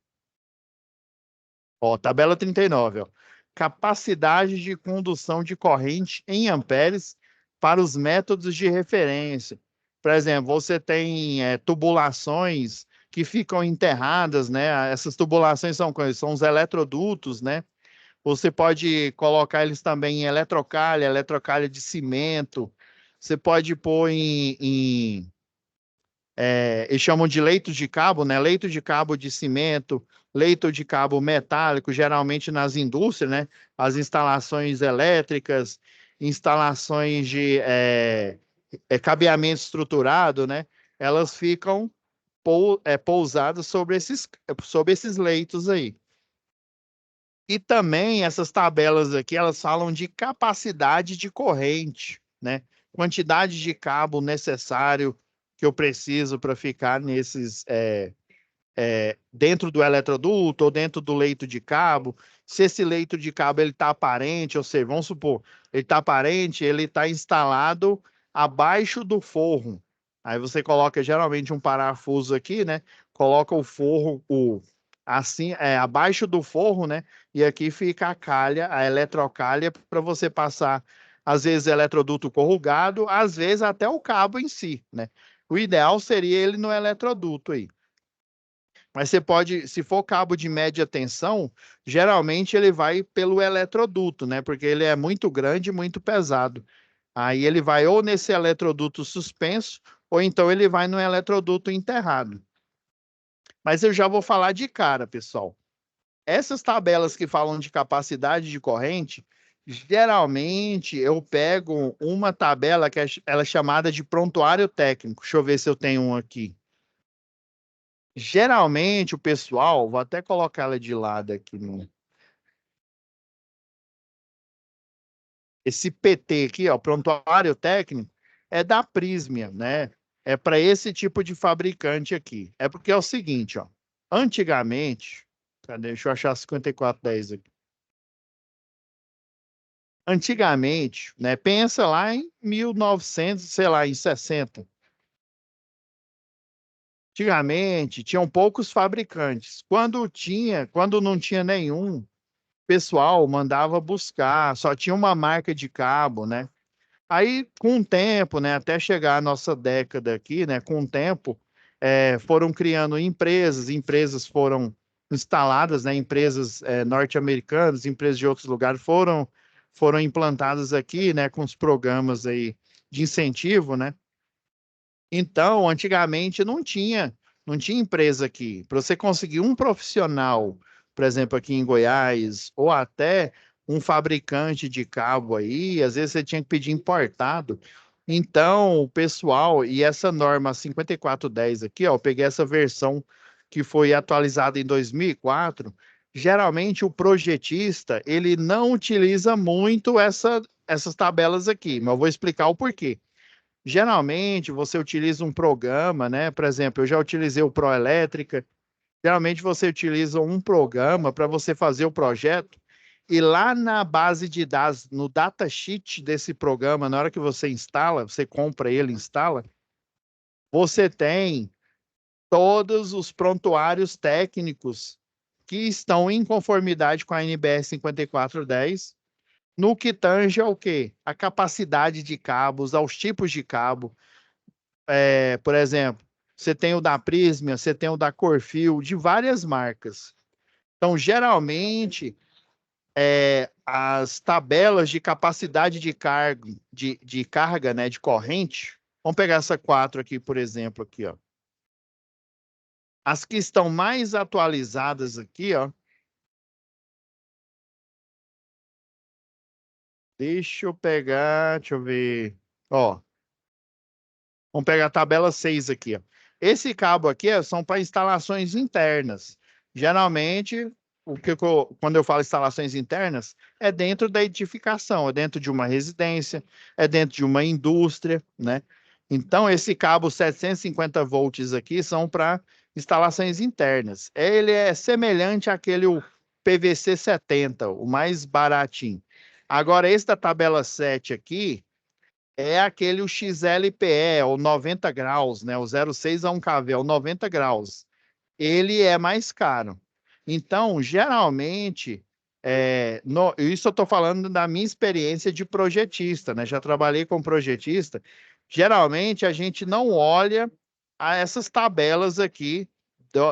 Ó, tabela 39, ó. Capacidade de condução de corrente em amperes para os métodos de referência. Por exemplo, você tem tubulações que ficam enterradas, né? Essas tubulações são coisas, são os eletrodutos, né? Você pode colocar eles também em eletrocalha de cimento. Você pode pôr eles chamam de leitos de cabo, né? Leito de cabo de cimento, leito de cabo metálico, geralmente nas indústrias, né? As instalações elétricas, instalações de cabeamento estruturado, né? Elas ficam pousadas sobre esses leitos aí. E também essas tabelas aqui, elas falam de capacidade de corrente, né? Quantidade de cabo necessário que eu preciso para ficar dentro do eletroduto ou dentro do leito de cabo. Se esse leito de cabo ele está aparente, ou seja, vamos supor, ele está aparente, ele está instalado abaixo do forro. Aí você coloca geralmente um parafuso aqui, né? Coloca o forro, assim, abaixo do forro, né? E aqui fica a calha, a eletrocalha, para você passar, às vezes, eletroduto corrugado, às vezes até o cabo em si, né? O ideal seria ele no eletroduto aí. Mas você pode, se for cabo de média tensão, geralmente ele vai pelo eletroduto, né? Porque ele é muito grande e muito pesado. Aí ele vai ou nesse eletroduto suspenso, ou então ele vai no eletroduto enterrado. Mas eu já vou falar de cara, pessoal. Essas tabelas que falam de capacidade de corrente, geralmente eu pego uma tabela que ela é chamada de prontuário técnico. Deixa eu ver se eu tenho um aqui. Geralmente o pessoal, vou até colocar ela de lado aqui. Esse PT aqui, ó, prontuário técnico, é da Prysmian, né? É para esse tipo de fabricante aqui. É porque é o seguinte, ó. Antigamente, cadê? Deixa eu achar 5410 aqui. Antigamente, né? Pensa lá em 1900, sei lá, em 60. Antigamente, tinham poucos fabricantes. Quando não tinha nenhum, o pessoal mandava buscar, só tinha uma marca de cabo, né? Aí, com o tempo, né, até chegar a nossa década aqui, né, com o tempo, foram criando empresas foram instaladas, né, empresas norte-americanas, empresas de outros lugares foram implantadas aqui, né, com os programas aí de incentivo, né? Então, antigamente não tinha empresa aqui. Para você conseguir um profissional, por exemplo, aqui em Goiás, ou até um fabricante de cabo aí, às vezes você tinha que pedir importado. Então, o pessoal, e essa norma 5410 aqui, ó, eu peguei essa versão que foi atualizada em 2004. Geralmente o projetista, ele não utiliza muito essas tabelas aqui, mas eu vou explicar o porquê. Geralmente você utiliza um programa, né? Por exemplo, eu já utilizei o Proelétrica. Geralmente você utiliza um programa para você fazer o projeto e lá na base de dados, no datasheet desse programa, na hora que você instala, você compra ele, instala, você tem todos os prontuários técnicos que estão em conformidade com a NBR 5410 no que tange ao quê? A capacidade de cabos, aos tipos de cabo. Por exemplo, você tem o da Prysmian, você tem o da Corfil, de várias marcas. Então, geralmente, as tabelas de capacidade de carga, né, de corrente, vamos pegar essa 4 aqui, por exemplo, aqui, ó. As que estão mais atualizadas aqui, ó. Deixa eu ver. Ó, vamos pegar a tabela 6 aqui, ó. Esse cabo aqui são para instalações internas. Geralmente, quando eu falo instalações internas, é dentro da edificação, é dentro de uma residência, é dentro de uma indústria, né? Então, esse cabo 750 volts aqui são para instalações internas. Ele é semelhante àquele PVC 70, o mais baratinho. Agora, esse da tabela 7 aqui, é aquele o XLPE, o 90 graus, né? O 06 a 1 kV, é o 90 graus. Ele é mais caro. Então, geralmente, isso eu estou falando da minha experiência de projetista, né? Já trabalhei com projetista. Geralmente, a gente não olha a essas tabelas aqui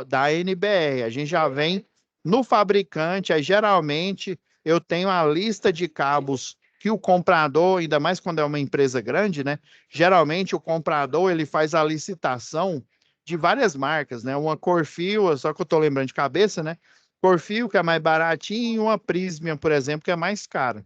da NBR. A gente já vem no fabricante, aí geralmente eu tenho a lista de cabos que o comprador, ainda mais quando é uma empresa grande, né? Geralmente o comprador ele faz a licitação de várias marcas, né? Uma Corfil, só que eu estou lembrando de cabeça, né? Corfil, que é mais baratinho, e uma Prysmian, por exemplo, que é mais cara.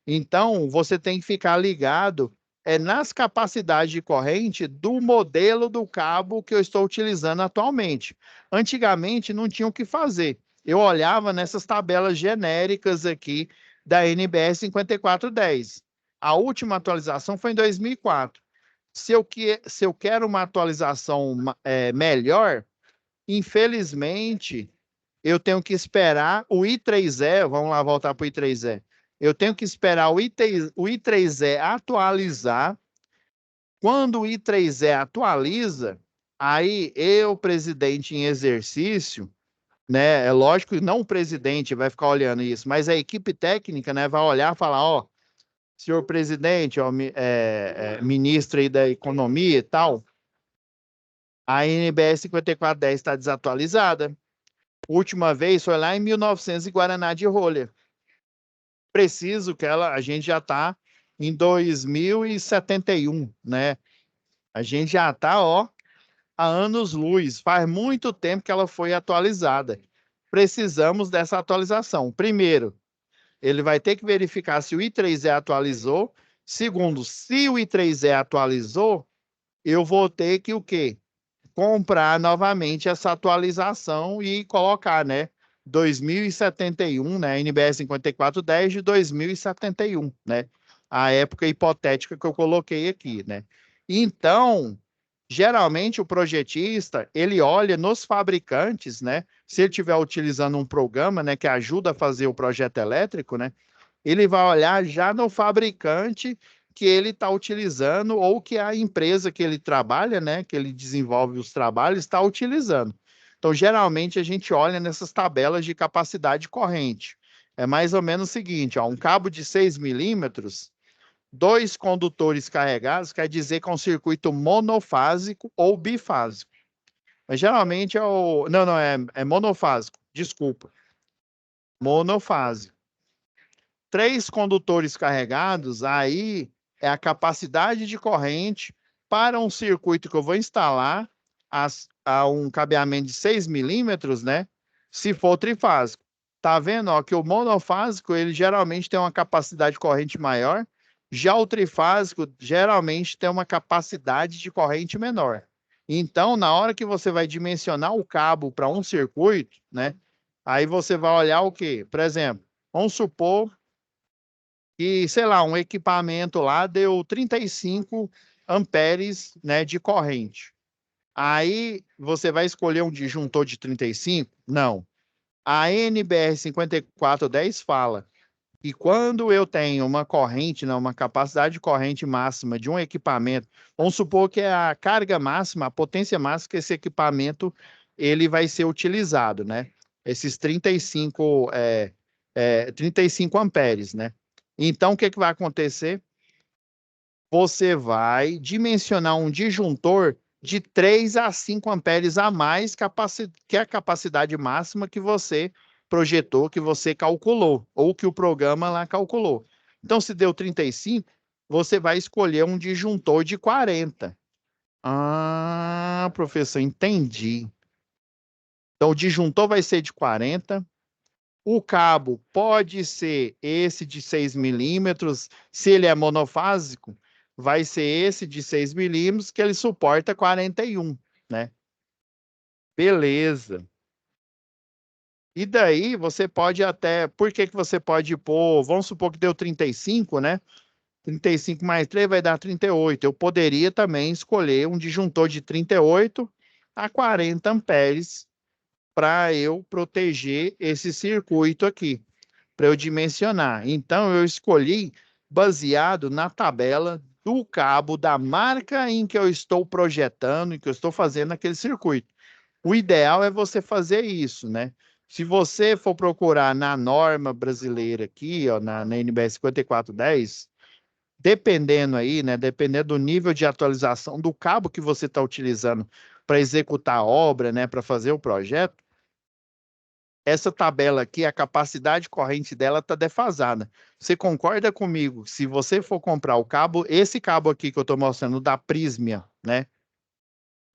Então, você tem que ficar ligado nas capacidades de corrente do modelo do cabo que eu estou utilizando atualmente. Antigamente, não tinha o que fazer. Eu olhava nessas tabelas genéricas aqui da NBS 5410. A última atualização foi em 2004. Se eu quero uma atualização melhor, infelizmente, eu tenho que esperar o I3E, vamos lá voltar para o I3E. Eu tenho que esperar o I3E atualizar. Quando o I3E atualiza, aí eu, presidente em exercício, né? É lógico que não o presidente vai ficar olhando isso, mas a equipe técnica, né, vai olhar e falar, ó, senhor presidente, ó, ministro aí da economia e tal, a NBS 5410 está desatualizada. Última vez foi lá em 1900 e Guaraná de rolha. Preciso que a gente já está em 2071, né? A gente já está, ó, há anos-luz. Faz muito tempo que ela foi atualizada. Precisamos dessa atualização. Primeiro, ele vai ter que verificar se o I3E atualizou. Segundo, se o I3E atualizou, eu vou ter que o quê? Comprar novamente essa atualização e colocar, né? 2071, né? NBS 5410 de 2071, né? A época hipotética que eu coloquei aqui, né? Então, geralmente o projetista, ele olha nos fabricantes, né? Se ele estiver utilizando um programa, né, que ajuda a fazer o projeto elétrico, né? Ele vai olhar já no fabricante que ele está utilizando ou que a empresa que ele trabalha, né, que ele desenvolve os trabalhos, está utilizando. Então, geralmente, a gente olha nessas tabelas de capacidade de corrente. É mais ou menos o seguinte, ó, um cabo de 6 milímetros, 2 condutores carregados, quer dizer que é um circuito monofásico ou bifásico. Mas, geralmente, é monofásico, desculpa. Monofásico. 3 condutores carregados, aí é a capacidade de corrente para um circuito que eu vou instalar a um cabeamento de 6 milímetros, né? Se for trifásico. Tá vendo, ó, que o monofásico, ele geralmente tem uma capacidade de corrente maior, já o trifásico geralmente tem uma capacidade de corrente menor. Então, na hora que você vai dimensionar o cabo para um circuito, né? Aí você vai olhar o quê? Por exemplo, vamos supor que, sei lá, um equipamento lá deu 35 amperes, né, de corrente. Aí você vai escolher um disjuntor de 35? Não. A NBR 5410 fala que quando eu tenho uma corrente, uma capacidade de corrente máxima de um equipamento, vamos supor que é a carga máxima, a potência máxima que esse equipamento ele vai ser utilizado, né? Esses 35 amperes, né? Então, o que vai acontecer? Você vai dimensionar um disjuntor de 3 a 5 amperes a mais, que é a capacidade máxima que você projetou, que você calculou, ou que o programa lá calculou. Então, se deu 35, você vai escolher um disjuntor de 40. Ah, professor, entendi. Então, o disjuntor vai ser de 40. O cabo pode ser esse de 6 milímetros, se ele é monofásico, vai ser esse de 6 milímetros, que ele suporta 41, né? Beleza. E daí você pode até, por que que você pode pôr, vamos supor que deu 35, né? 35 mais 3 vai dar 38. Eu poderia também escolher um disjuntor de 38 a 40 amperes para eu proteger esse circuito aqui, para eu dimensionar. Então, eu escolhi baseado na tabela do cabo da marca em que eu estou projetando, em que eu estou fazendo aquele circuito. O ideal é você fazer isso, né? Se você for procurar na norma brasileira aqui, ó, na NBS 5410, dependendo aí, né? Dependendo do nível de atualização do cabo que você está utilizando para executar a obra, né? Para fazer o projeto, essa tabela aqui, a capacidade corrente dela está defasada. Você concorda comigo? Se você for comprar o cabo, esse cabo aqui que eu estou mostrando da Prysmian, né?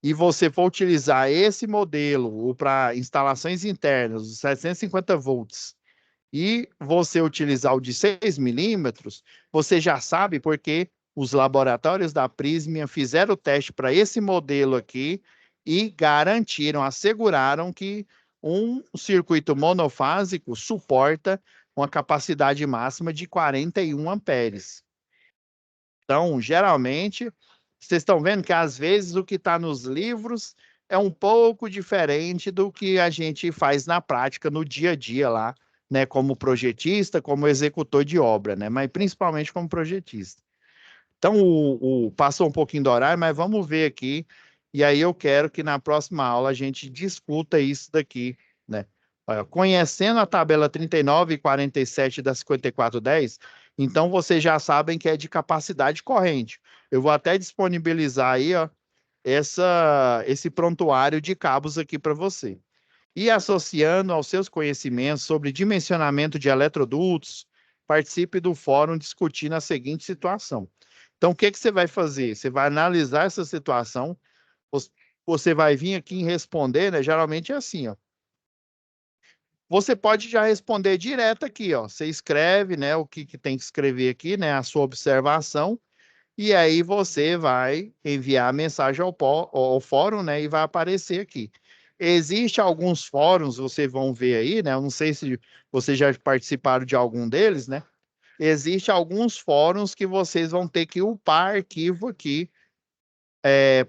e você for utilizar esse modelo para instalações internas, os 750 volts, e você utilizar o de 6 milímetros, você já sabe porque os laboratórios da Prysmian fizeram o teste para esse modelo aqui e garantiram, asseguraram que um circuito monofásico suporta uma capacidade máxima de 41 amperes. Então, geralmente, vocês estão vendo que às vezes o que está nos livros é um pouco diferente do que a gente faz na prática, no dia a dia lá, né? Como projetista, como executor de obra, né? Mas principalmente como projetista. Então, passou um pouquinho do horário, mas vamos ver aqui. E aí eu quero que na próxima aula a gente discuta isso daqui, né? Olha, conhecendo a tabela 39 e 47 da 5410, então vocês já sabem que é de capacidade corrente. Eu vou até disponibilizar aí, ó, esse prontuário de cabos aqui para você. E associando aos seus conhecimentos sobre dimensionamento de eletrodutos, participe do fórum discutindo a seguinte situação. Então, o que você vai fazer? Você vai analisar essa situação, você vai vir aqui e responder, né? Geralmente é assim, ó. Você pode já responder direto aqui, ó. Você escreve, né, o que tem que escrever aqui, né, a sua observação, e aí você vai enviar a mensagem ao fórum, né, e vai aparecer aqui. Existem alguns fóruns, vocês vão ver aí, né? Eu não sei se vocês já participaram de algum deles, né? Existem alguns fóruns que vocês vão ter que upar arquivo aqui.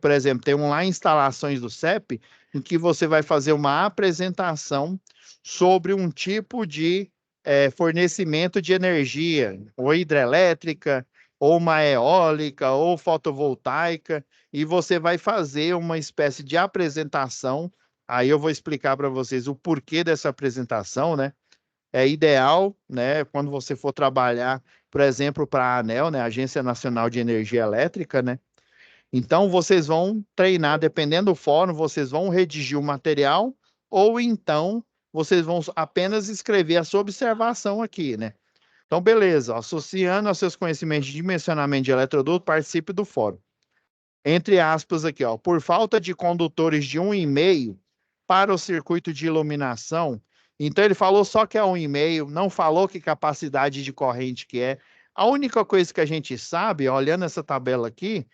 Por exemplo, tem um lá instalações do CEP, em que você vai fazer uma apresentação sobre um tipo de fornecimento de energia, ou hidrelétrica, ou uma eólica, ou fotovoltaica, e você vai fazer uma espécie de apresentação. Aí eu vou explicar para vocês o porquê dessa apresentação, né? É ideal, né, quando você for trabalhar, por exemplo, para a ANEEL, né, Agência Nacional de Energia Elétrica, né? Então, vocês vão treinar, dependendo do fórum, vocês vão redigir o material, ou então vocês vão apenas escrever a sua observação aqui, né? Então, beleza, associando aos seus conhecimentos de dimensionamento de eletroduto, participe do fórum. Entre aspas aqui, ó, por falta de condutores de 1,5 para o circuito de iluminação, então ele falou só que é 1,5, não falou que capacidade de corrente que é. A única coisa que a gente sabe, olhando essa tabela aqui,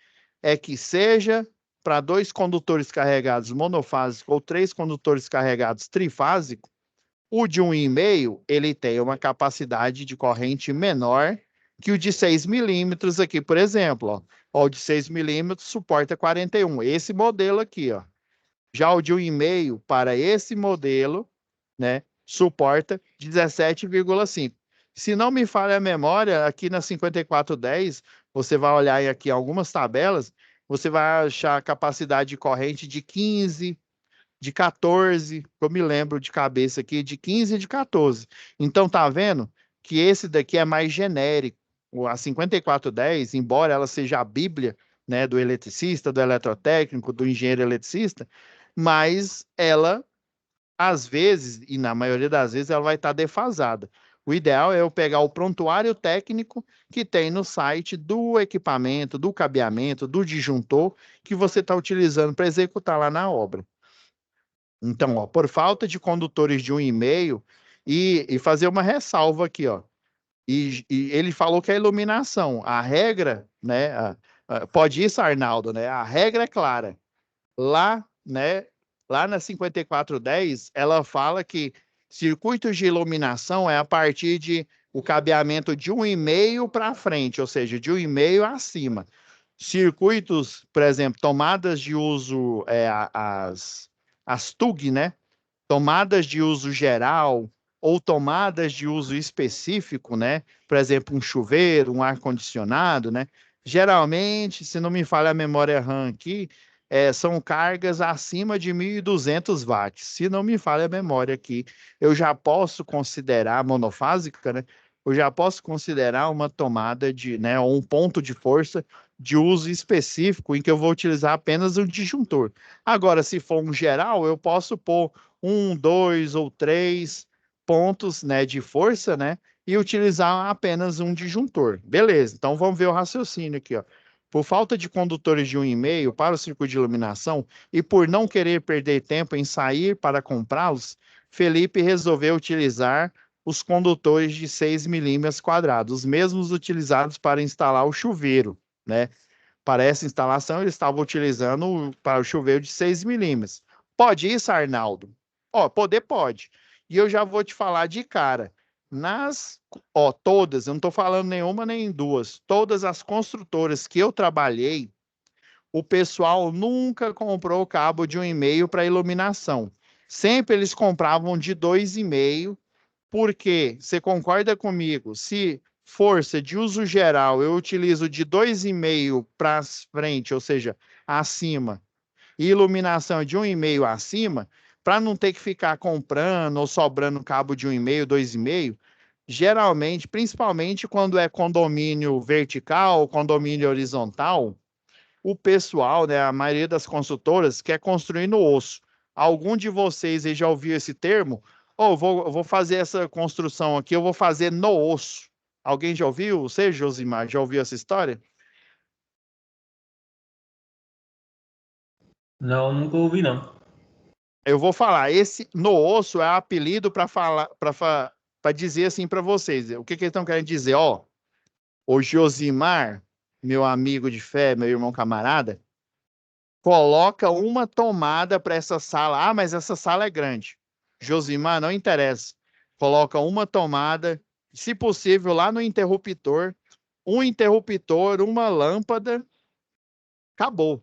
é que seja para 2 condutores carregados monofásicos ou 3 condutores carregados trifásicos, o de 1,5 ele tem uma capacidade de corrente menor que o de 6 milímetros aqui, por exemplo. Ó. O de 6 milímetros suporta 41. Esse modelo aqui, ó. Já o de 1,5 para esse modelo, né, suporta 17,5. Se não me falha a memória, aqui na 5410, você vai olhar aqui algumas tabelas, você vai achar a capacidade de corrente de 15, de 14, eu me lembro de cabeça aqui, de 15 e de 14. Então, tá vendo que esse daqui é mais genérico. A 5410, embora ela seja a bíblia, né, do eletricista, do eletrotécnico, do engenheiro eletricista, mas ela, às vezes, e na maioria das vezes, ela vai estar defasada. O ideal é eu pegar o prontuário técnico que tem no site do equipamento, do cabeamento, do disjuntor que você está utilizando para executar lá na obra. Então, ó, por falta de condutores de 1,5, e fazer uma ressalva aqui, ó. E ele falou que a iluminação, a regra, né? Pode isso, Arnaldo, né? A regra é clara. Lá, né? Lá na 5410, ela fala que circuitos de iluminação é a partir de o cabeamento de 1,5 para frente, ou seja, de 1,5 acima. Circuitos, por exemplo, tomadas de uso, as TUG, né? Tomadas de uso geral ou tomadas de uso específico, né? Por exemplo, um chuveiro, um ar-condicionado, né? Geralmente, se não me falha a memória RAM aqui, são cargas acima de 1.200 watts. Se não me falha a memória aqui, eu já posso considerar monofásica, né? Eu já posso considerar uma tomada de, né, ou um ponto de força de uso específico em que eu vou utilizar apenas um disjuntor. Agora, se for um geral, eu posso pôr 1, 2 ou 3 pontos, né, de força, né, e utilizar apenas um disjuntor. Beleza, então vamos ver o raciocínio aqui, ó. Por falta de condutores de 1,5 para o circuito de iluminação e por não querer perder tempo em sair para comprá-los, Felipe resolveu utilizar os condutores de 6 milímetros quadrados, os mesmos utilizados para instalar o chuveiro, né? Para essa instalação, ele estava utilizando para o chuveiro de 6 milímetros. Pode isso, Arnaldo? Ó, poder pode. E eu já vou te falar de cara. Todas, eu não estou falando nenhuma nem duas, todas as construtoras que eu trabalhei, o pessoal nunca comprou cabo de 1,5 para iluminação. Sempre eles compravam de 2,5, porque, você concorda comigo, se força de uso geral eu utilizo de 2,5 para frente, ou seja, acima, e iluminação de 1,5 acima, para não ter que ficar comprando ou sobrando cabo de 1,5, 2,5, geralmente, principalmente quando é condomínio vertical, condomínio horizontal, o pessoal, né, a maioria das construtoras quer construir no osso. Algum de vocês aí já ouviu esse termo? Eu vou fazer essa construção aqui, eu vou fazer no osso. Alguém já ouviu? Você, Josimar, já ouviu essa história? Não, nunca ouvi, não. Eu vou falar, esse no osso é apelido para falar, para dizer assim para vocês. O que eles estão querendo dizer? Ó, o Josimar, meu amigo de fé, meu irmão camarada, coloca uma tomada para essa sala. Ah, mas essa sala é grande. Josimar, não interessa. Coloca uma tomada, se possível, lá no interruptor. Um interruptor, uma lâmpada, acabou.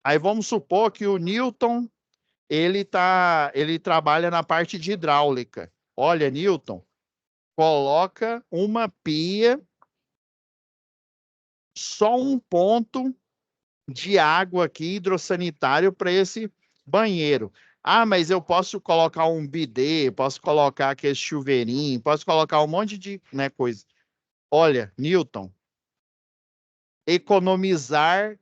Aí vamos supor que o Newton ele trabalha na parte de hidráulica. Olha, Newton, coloca uma pia, só um ponto de água aqui, hidrossanitário, para esse banheiro. Ah, mas eu posso colocar um bidê, posso colocar aquele chuveirinho, posso colocar um monte de, né, coisa. Olha, Newton, economizar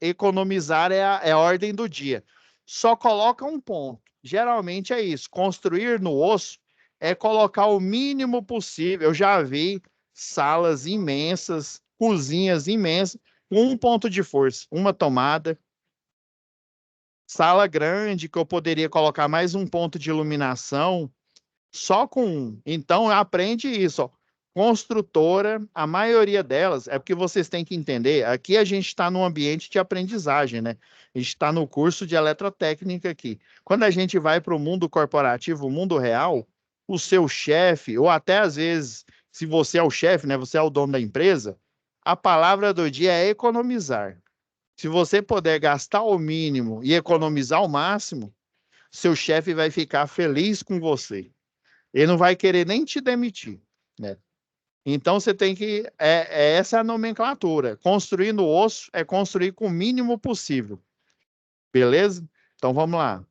é a ordem do dia. Só coloca um ponto. Geralmente é isso. Construir no osso é colocar o mínimo possível. Eu já vi salas imensas, cozinhas imensas, com um ponto de força, uma tomada. Sala grande que eu poderia colocar mais um ponto de iluminação, só com um. Então, aprende isso, ó. Construtora, a maioria delas, é porque vocês têm que entender, aqui a gente está num ambiente de aprendizagem, né? A gente está no curso de eletrotécnica aqui. Quando a gente vai para o mundo corporativo, o mundo real, o seu chefe, ou até às vezes, se você é o chefe, né? Você é o dono da empresa, a palavra do dia é economizar. Se você puder gastar o mínimo e economizar o máximo, seu chefe vai ficar feliz com você. Ele não vai querer nem te demitir, né? Então você tem que essa é a nomenclatura. Construir no osso é construir com o mínimo possível. Beleza? Então vamos lá.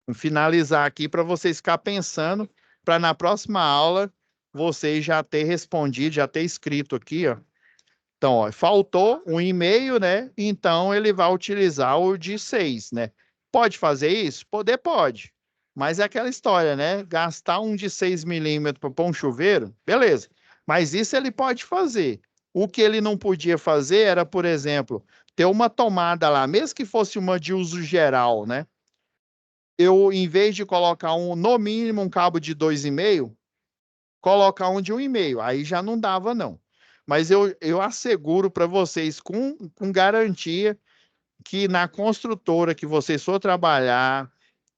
Vou finalizar aqui para vocês ficar pensando, para na próxima aula vocês já ter respondido, já ter escrito aqui, ó. Então, ó, faltou um e-mail, né? Então ele vai utilizar o de 6, né? Pode fazer isso? Poder pode. Mas é aquela história, né? Gastar um de 6 milímetros para pôr um chuveiro, beleza. Mas isso ele pode fazer. O que ele não podia fazer era, por exemplo, ter uma tomada lá, mesmo que fosse uma de uso geral, né? Eu, em vez de colocar no mínimo um cabo de 2,5, colocar um de 1,5. Aí já não dava, não. Mas eu asseguro para vocês com garantia que na construtora que vocês for trabalhar,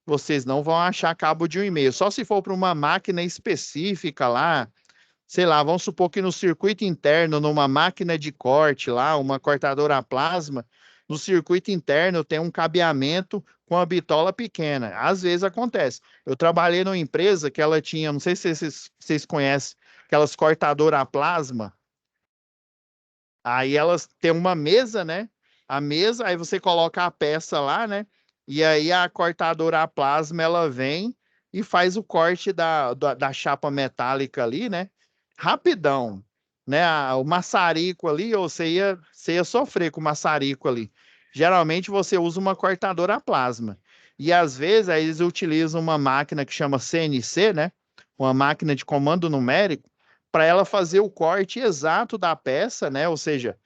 vocês não vão achar cabo de 1,5. Só se for para uma máquina específica lá, sei lá, vamos supor que no circuito interno, numa máquina de corte lá, uma cortadora a plasma, no circuito interno tem um cabeamento com a bitola pequena. Às vezes acontece. Eu trabalhei numa empresa que ela tinha, não sei se vocês conhecem, aquelas cortadoras a plasma. Aí elas têm uma mesa, né? A mesa, aí você coloca a peça lá, né? E aí a cortadora a plasma, ela vem e faz o corte da chapa metálica ali, né? Rapidão, né? O maçarico ali, ou você ia sofrer com o maçarico ali. Geralmente você usa uma cortadora a plasma. E às vezes aí eles utilizam uma máquina que chama CNC, né? Uma máquina de comando numérico, para ela fazer o corte exato da peça, né? Ou seja,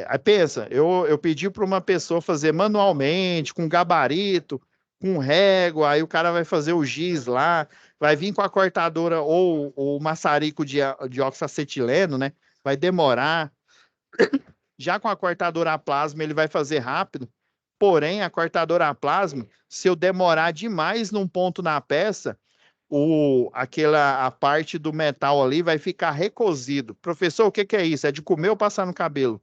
Aí pensa, eu pedi para uma pessoa fazer manualmente, com gabarito, com régua, aí o cara vai fazer o giz lá, vai vir com a cortadora ou o maçarico de oxacetileno, né? Vai demorar. Já com a cortadora a plasma, ele vai fazer rápido. Porém, a cortadora a plasma, se eu demorar demais num ponto na peça, a parte do metal ali vai ficar recozido. Professor, o que que é isso? É de comer ou passar no cabelo?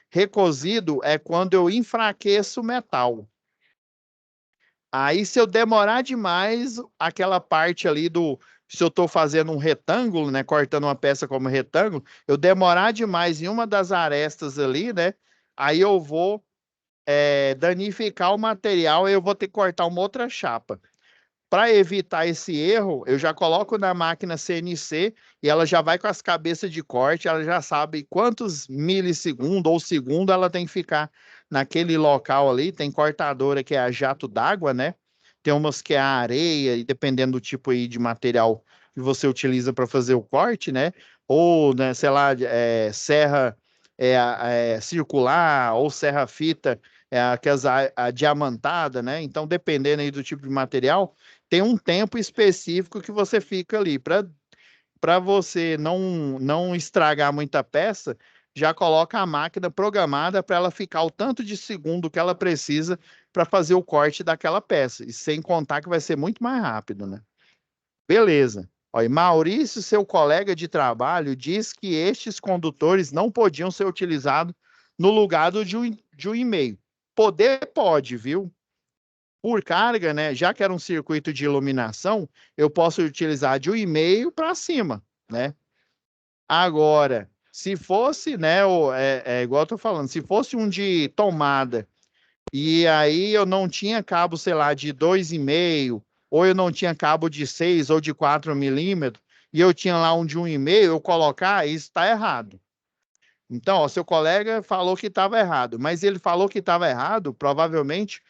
Recozido é quando eu enfraqueço o metal. Aí, se eu demorar demais, aquela parte ali se eu estou fazendo um retângulo, né, cortando uma peça como retângulo, eu demorar demais em uma das arestas ali, né, aí eu vou danificar o material e eu vou ter que cortar uma outra chapa. Para evitar esse erro, eu já coloco na máquina CNC e ela já vai com as cabeças de corte, ela já sabe quantos milissegundos ou segundo ela tem que ficar naquele local ali. Tem cortadora que é a jato d'água, né? Tem umas que é a areia, e dependendo do tipo aí de material que você utiliza para fazer o corte, né? Ou, né, sei lá, serra circular ou serra fita, aquelas a diamantada, né? Então, dependendo aí do tipo de material, tem um tempo específico que você fica ali. Para você não estragar muita peça, já coloca a máquina programada para ela ficar o tanto de segundo que ela precisa para fazer o corte daquela peça. E sem contar que vai ser muito mais rápido, né? Beleza. Olha, Maurício, seu colega de trabalho, diz que estes condutores não podiam ser utilizados no lugar de um e-mail. Poder pode, viu? Por carga, né? Já que era um circuito de iluminação, eu posso utilizar de 1,5 para cima, né? Agora, se fosse, né? Igual eu tô falando, se fosse um de tomada e aí eu não tinha cabo, sei lá, de 2,5, ou eu não tinha cabo de 6 ou de 4 milímetros, e eu tinha lá um de 1,5, eu colocar, isso está errado. Então, ó, seu colega falou que estava errado, mas ele falou que estava errado, provavelmente,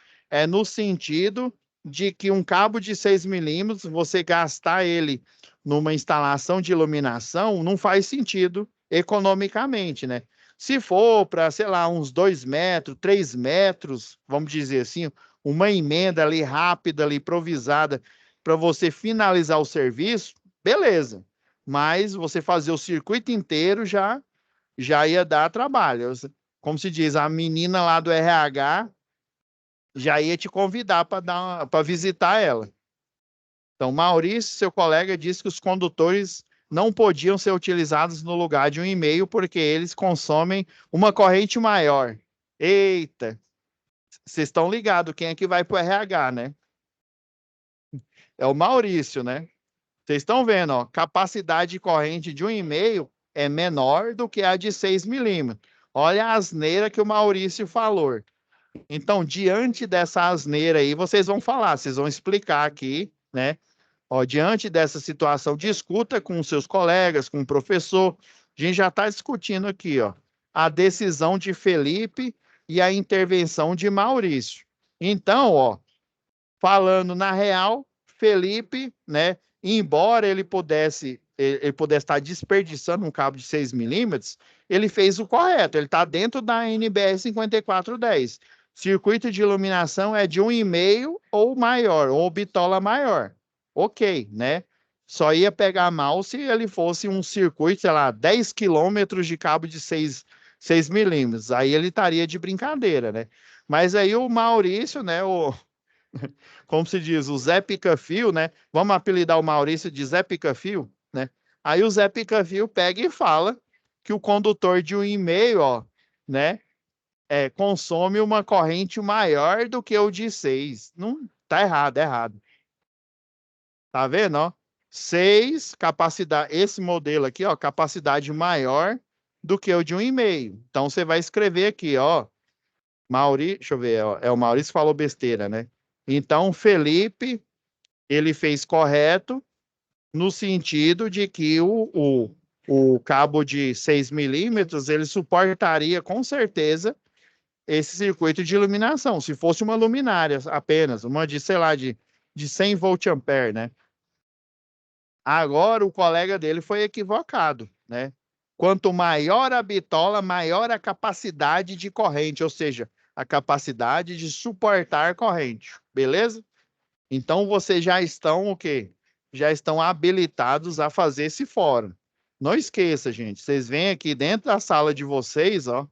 no sentido de que um cabo de 6 milímetros, você gastar ele numa instalação de iluminação, não faz sentido economicamente, né? Se for para, sei lá, uns 2 metros, 3 metros, vamos dizer assim, uma emenda ali rápida, ali improvisada, para você finalizar o serviço, beleza. Mas você fazer o circuito inteiro já ia dar trabalho. Como se diz, a menina lá do RH já ia te convidar para visitar ela. Então, Maurício, seu colega, disse que os condutores não podiam ser utilizados no lugar de um e-mail porque eles consomem uma corrente maior. Eita, vocês estão ligados quem é que vai para o RH, né? É o Maurício, né? Vocês estão vendo, ó, capacidade de corrente de um e-mail é menor do que a de 6 milímetros. Olha a asneira que o Maurício falou. Então, diante dessa asneira aí, vocês vão falar, vocês vão explicar aqui, né? Ó, diante dessa situação, discuta com seus colegas, com o professor. A gente já está discutindo aqui, ó, a decisão de Felipe e a intervenção de Maurício. Então, ó, falando na real, Felipe, né, embora ele pudesse estar desperdiçando um cabo de 6 milímetros, ele fez o correto, ele está dentro da NBR 5410. Circuito de iluminação é de 1,5 ou maior, ou bitola maior. Ok, né? Só ia pegar mal se ele fosse um circuito, sei lá, 10 quilômetros de cabo de 6 milímetros. Aí ele estaria de brincadeira, né? Mas aí o Maurício, né, como se diz, o Zé Pica-Fio, né? Vamos apelidar o Maurício de Zé Pica-Fio, né? Aí o Zé Pica-Fio pega e fala que o condutor de um e-mail, ó, né, consome uma corrente maior do que o de 6. Não, tá errado, é errado. Tá vendo, ó? 6, capacidade, esse modelo aqui, ó, capacidade maior do que o de um e-mail. Então você vai escrever aqui, ó, Maurício, deixa eu ver, ó, o Maurício que falou besteira, né? Então, Felipe, ele fez correto no sentido de que o cabo de 6 milímetros, ele suportaria com certeza esse circuito de iluminação, se fosse uma luminária apenas, uma de, sei lá, de 100 volt-ampere, né? Agora, o colega dele foi equivocado, né? Quanto maior a bitola, maior a capacidade de corrente, ou seja, a capacidade de suportar corrente, beleza? Então, vocês já estão o quê? Já estão habilitados a fazer esse fórum. Não esqueça, gente, vocês vêm aqui dentro da sala de vocês, ó,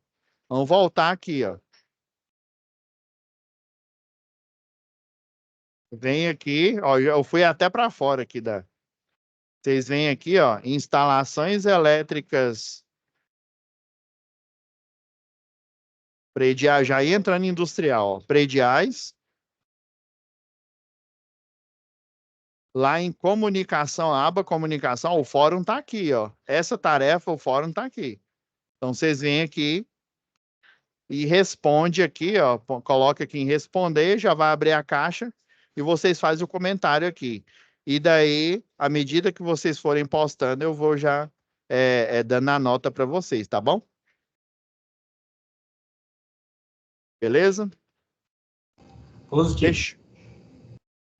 vamos voltar aqui, ó. Vem aqui, ó, eu fui até para fora aqui da. Vocês vêm aqui, ó, instalações elétricas prediais, já entrando em industrial, ó, prediais. Lá em comunicação, a aba comunicação, o fórum está aqui, ó. Essa tarefa, o fórum está aqui. Então, vocês vêm aqui e responde aqui, ó. Coloca aqui em responder, já vai abrir a caixa e vocês fazem o comentário aqui. E daí, à medida que vocês forem postando, eu vou já dando a nota para vocês, tá bom? Beleza? Positivo.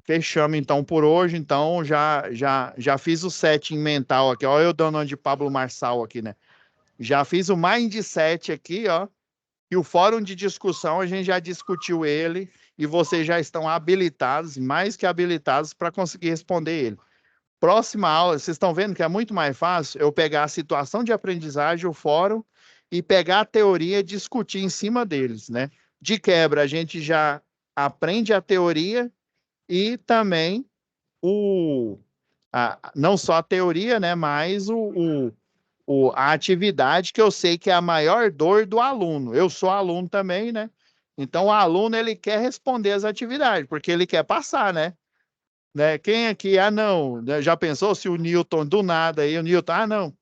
Fechamos então por hoje. Então já fiz o setting mental aqui. Olha eu dando de Pablo Marçal aqui, né? Já fiz o mindset aqui, ó. E o fórum de discussão a gente já discutiu ele e vocês já estão habilitados, mais que habilitados, para conseguir responder ele. Próxima aula, vocês estão vendo que é muito mais fácil eu pegar a situação de aprendizagem, o fórum, e pegar a teoria e discutir em cima deles, né? De quebra, a gente já aprende a teoria e também não só a teoria, né? Mas a atividade que eu sei que é a maior dor do aluno. Eu sou aluno também, né? Então, o aluno, ele quer responder as atividades, porque ele quer passar, né? Quem aqui, não, já pensou se o Newton, do nada, aí o Newton, não,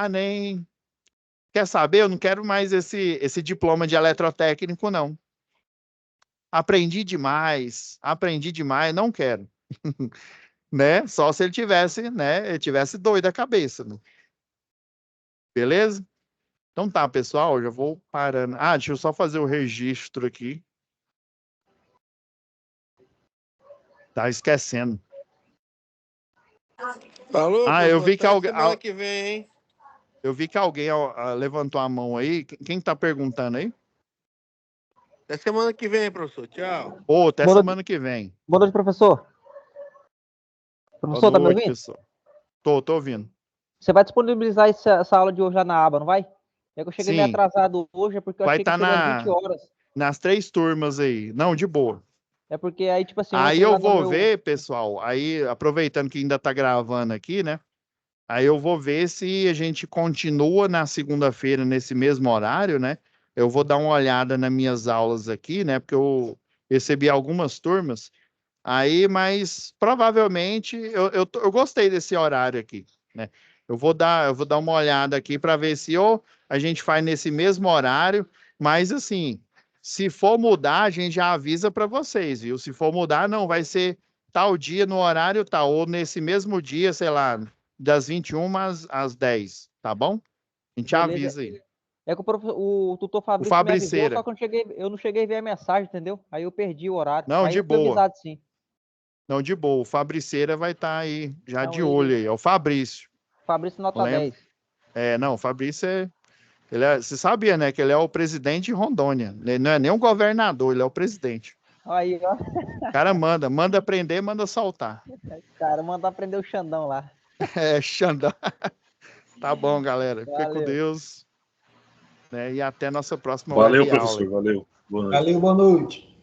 nem, quer saber? Eu não quero mais esse diploma de eletrotécnico, não. Aprendi demais, não quero. Né? Só se ele tivesse, né? Ele tivesse doido a cabeça, né? Beleza? Então tá, pessoal, já vou parando. Deixa eu só fazer o registro aqui. Tá esquecendo. Falou, eu vi que alguém. semana que vem, hein? Eu vi que alguém levantou a mão aí. Quem tá perguntando aí? Até semana que vem, professor. Tchau. Até semana que vem. Boa noite, professor. Professor, tá me ouvindo? Pessoal. Tô ouvindo. Você vai disponibilizar essa aula de hoje lá na aba, não vai? É que eu cheguei meio atrasado hoje, é porque eu achei que chegou às 20 horas. Nas 3 turmas aí. Não, de boa. É porque aí, tipo assim... Aí eu vou ver, pessoal, aí aproveitando que ainda tá gravando aqui, né? Aí eu vou ver se a gente continua na segunda-feira nesse mesmo horário, né? Eu vou dar uma olhada nas minhas aulas aqui, né? Porque eu recebi algumas turmas. Aí, mas provavelmente eu gostei desse horário aqui, né? Eu vou dar uma olhada aqui para ver se a gente faz nesse mesmo horário, mas assim, se for mudar, a gente já avisa para vocês, viu? Se for mudar, não, vai ser tal dia no horário tal, ou nesse mesmo dia, sei lá, das 21 às 10, tá bom? A gente avisa aí. É que o tutor Fabrício me avisou, só que eu não cheguei a ver a mensagem, entendeu? Aí eu perdi o horário. Não, aí de boa. Avisado, sim. Não, de boa. O Fabriceira vai estar aí, já de olho aí. É o Fabrício. Fabrício nota 10. Não, o Fabrício você sabia, né, que ele é o presidente de Rondônia. Ele não é nem um governador, ele é o presidente. Aí, ó. O cara manda aprender, manda soltar. Cara, manda aprender o Xandão lá. Xandão. Tá bom, galera. Fica com Deus. Né, e até nossa próxima Valeu, web professor. aula. Valeu. Boa noite. Valeu, boa noite.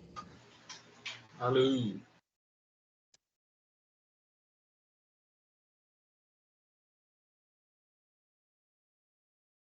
Valeu.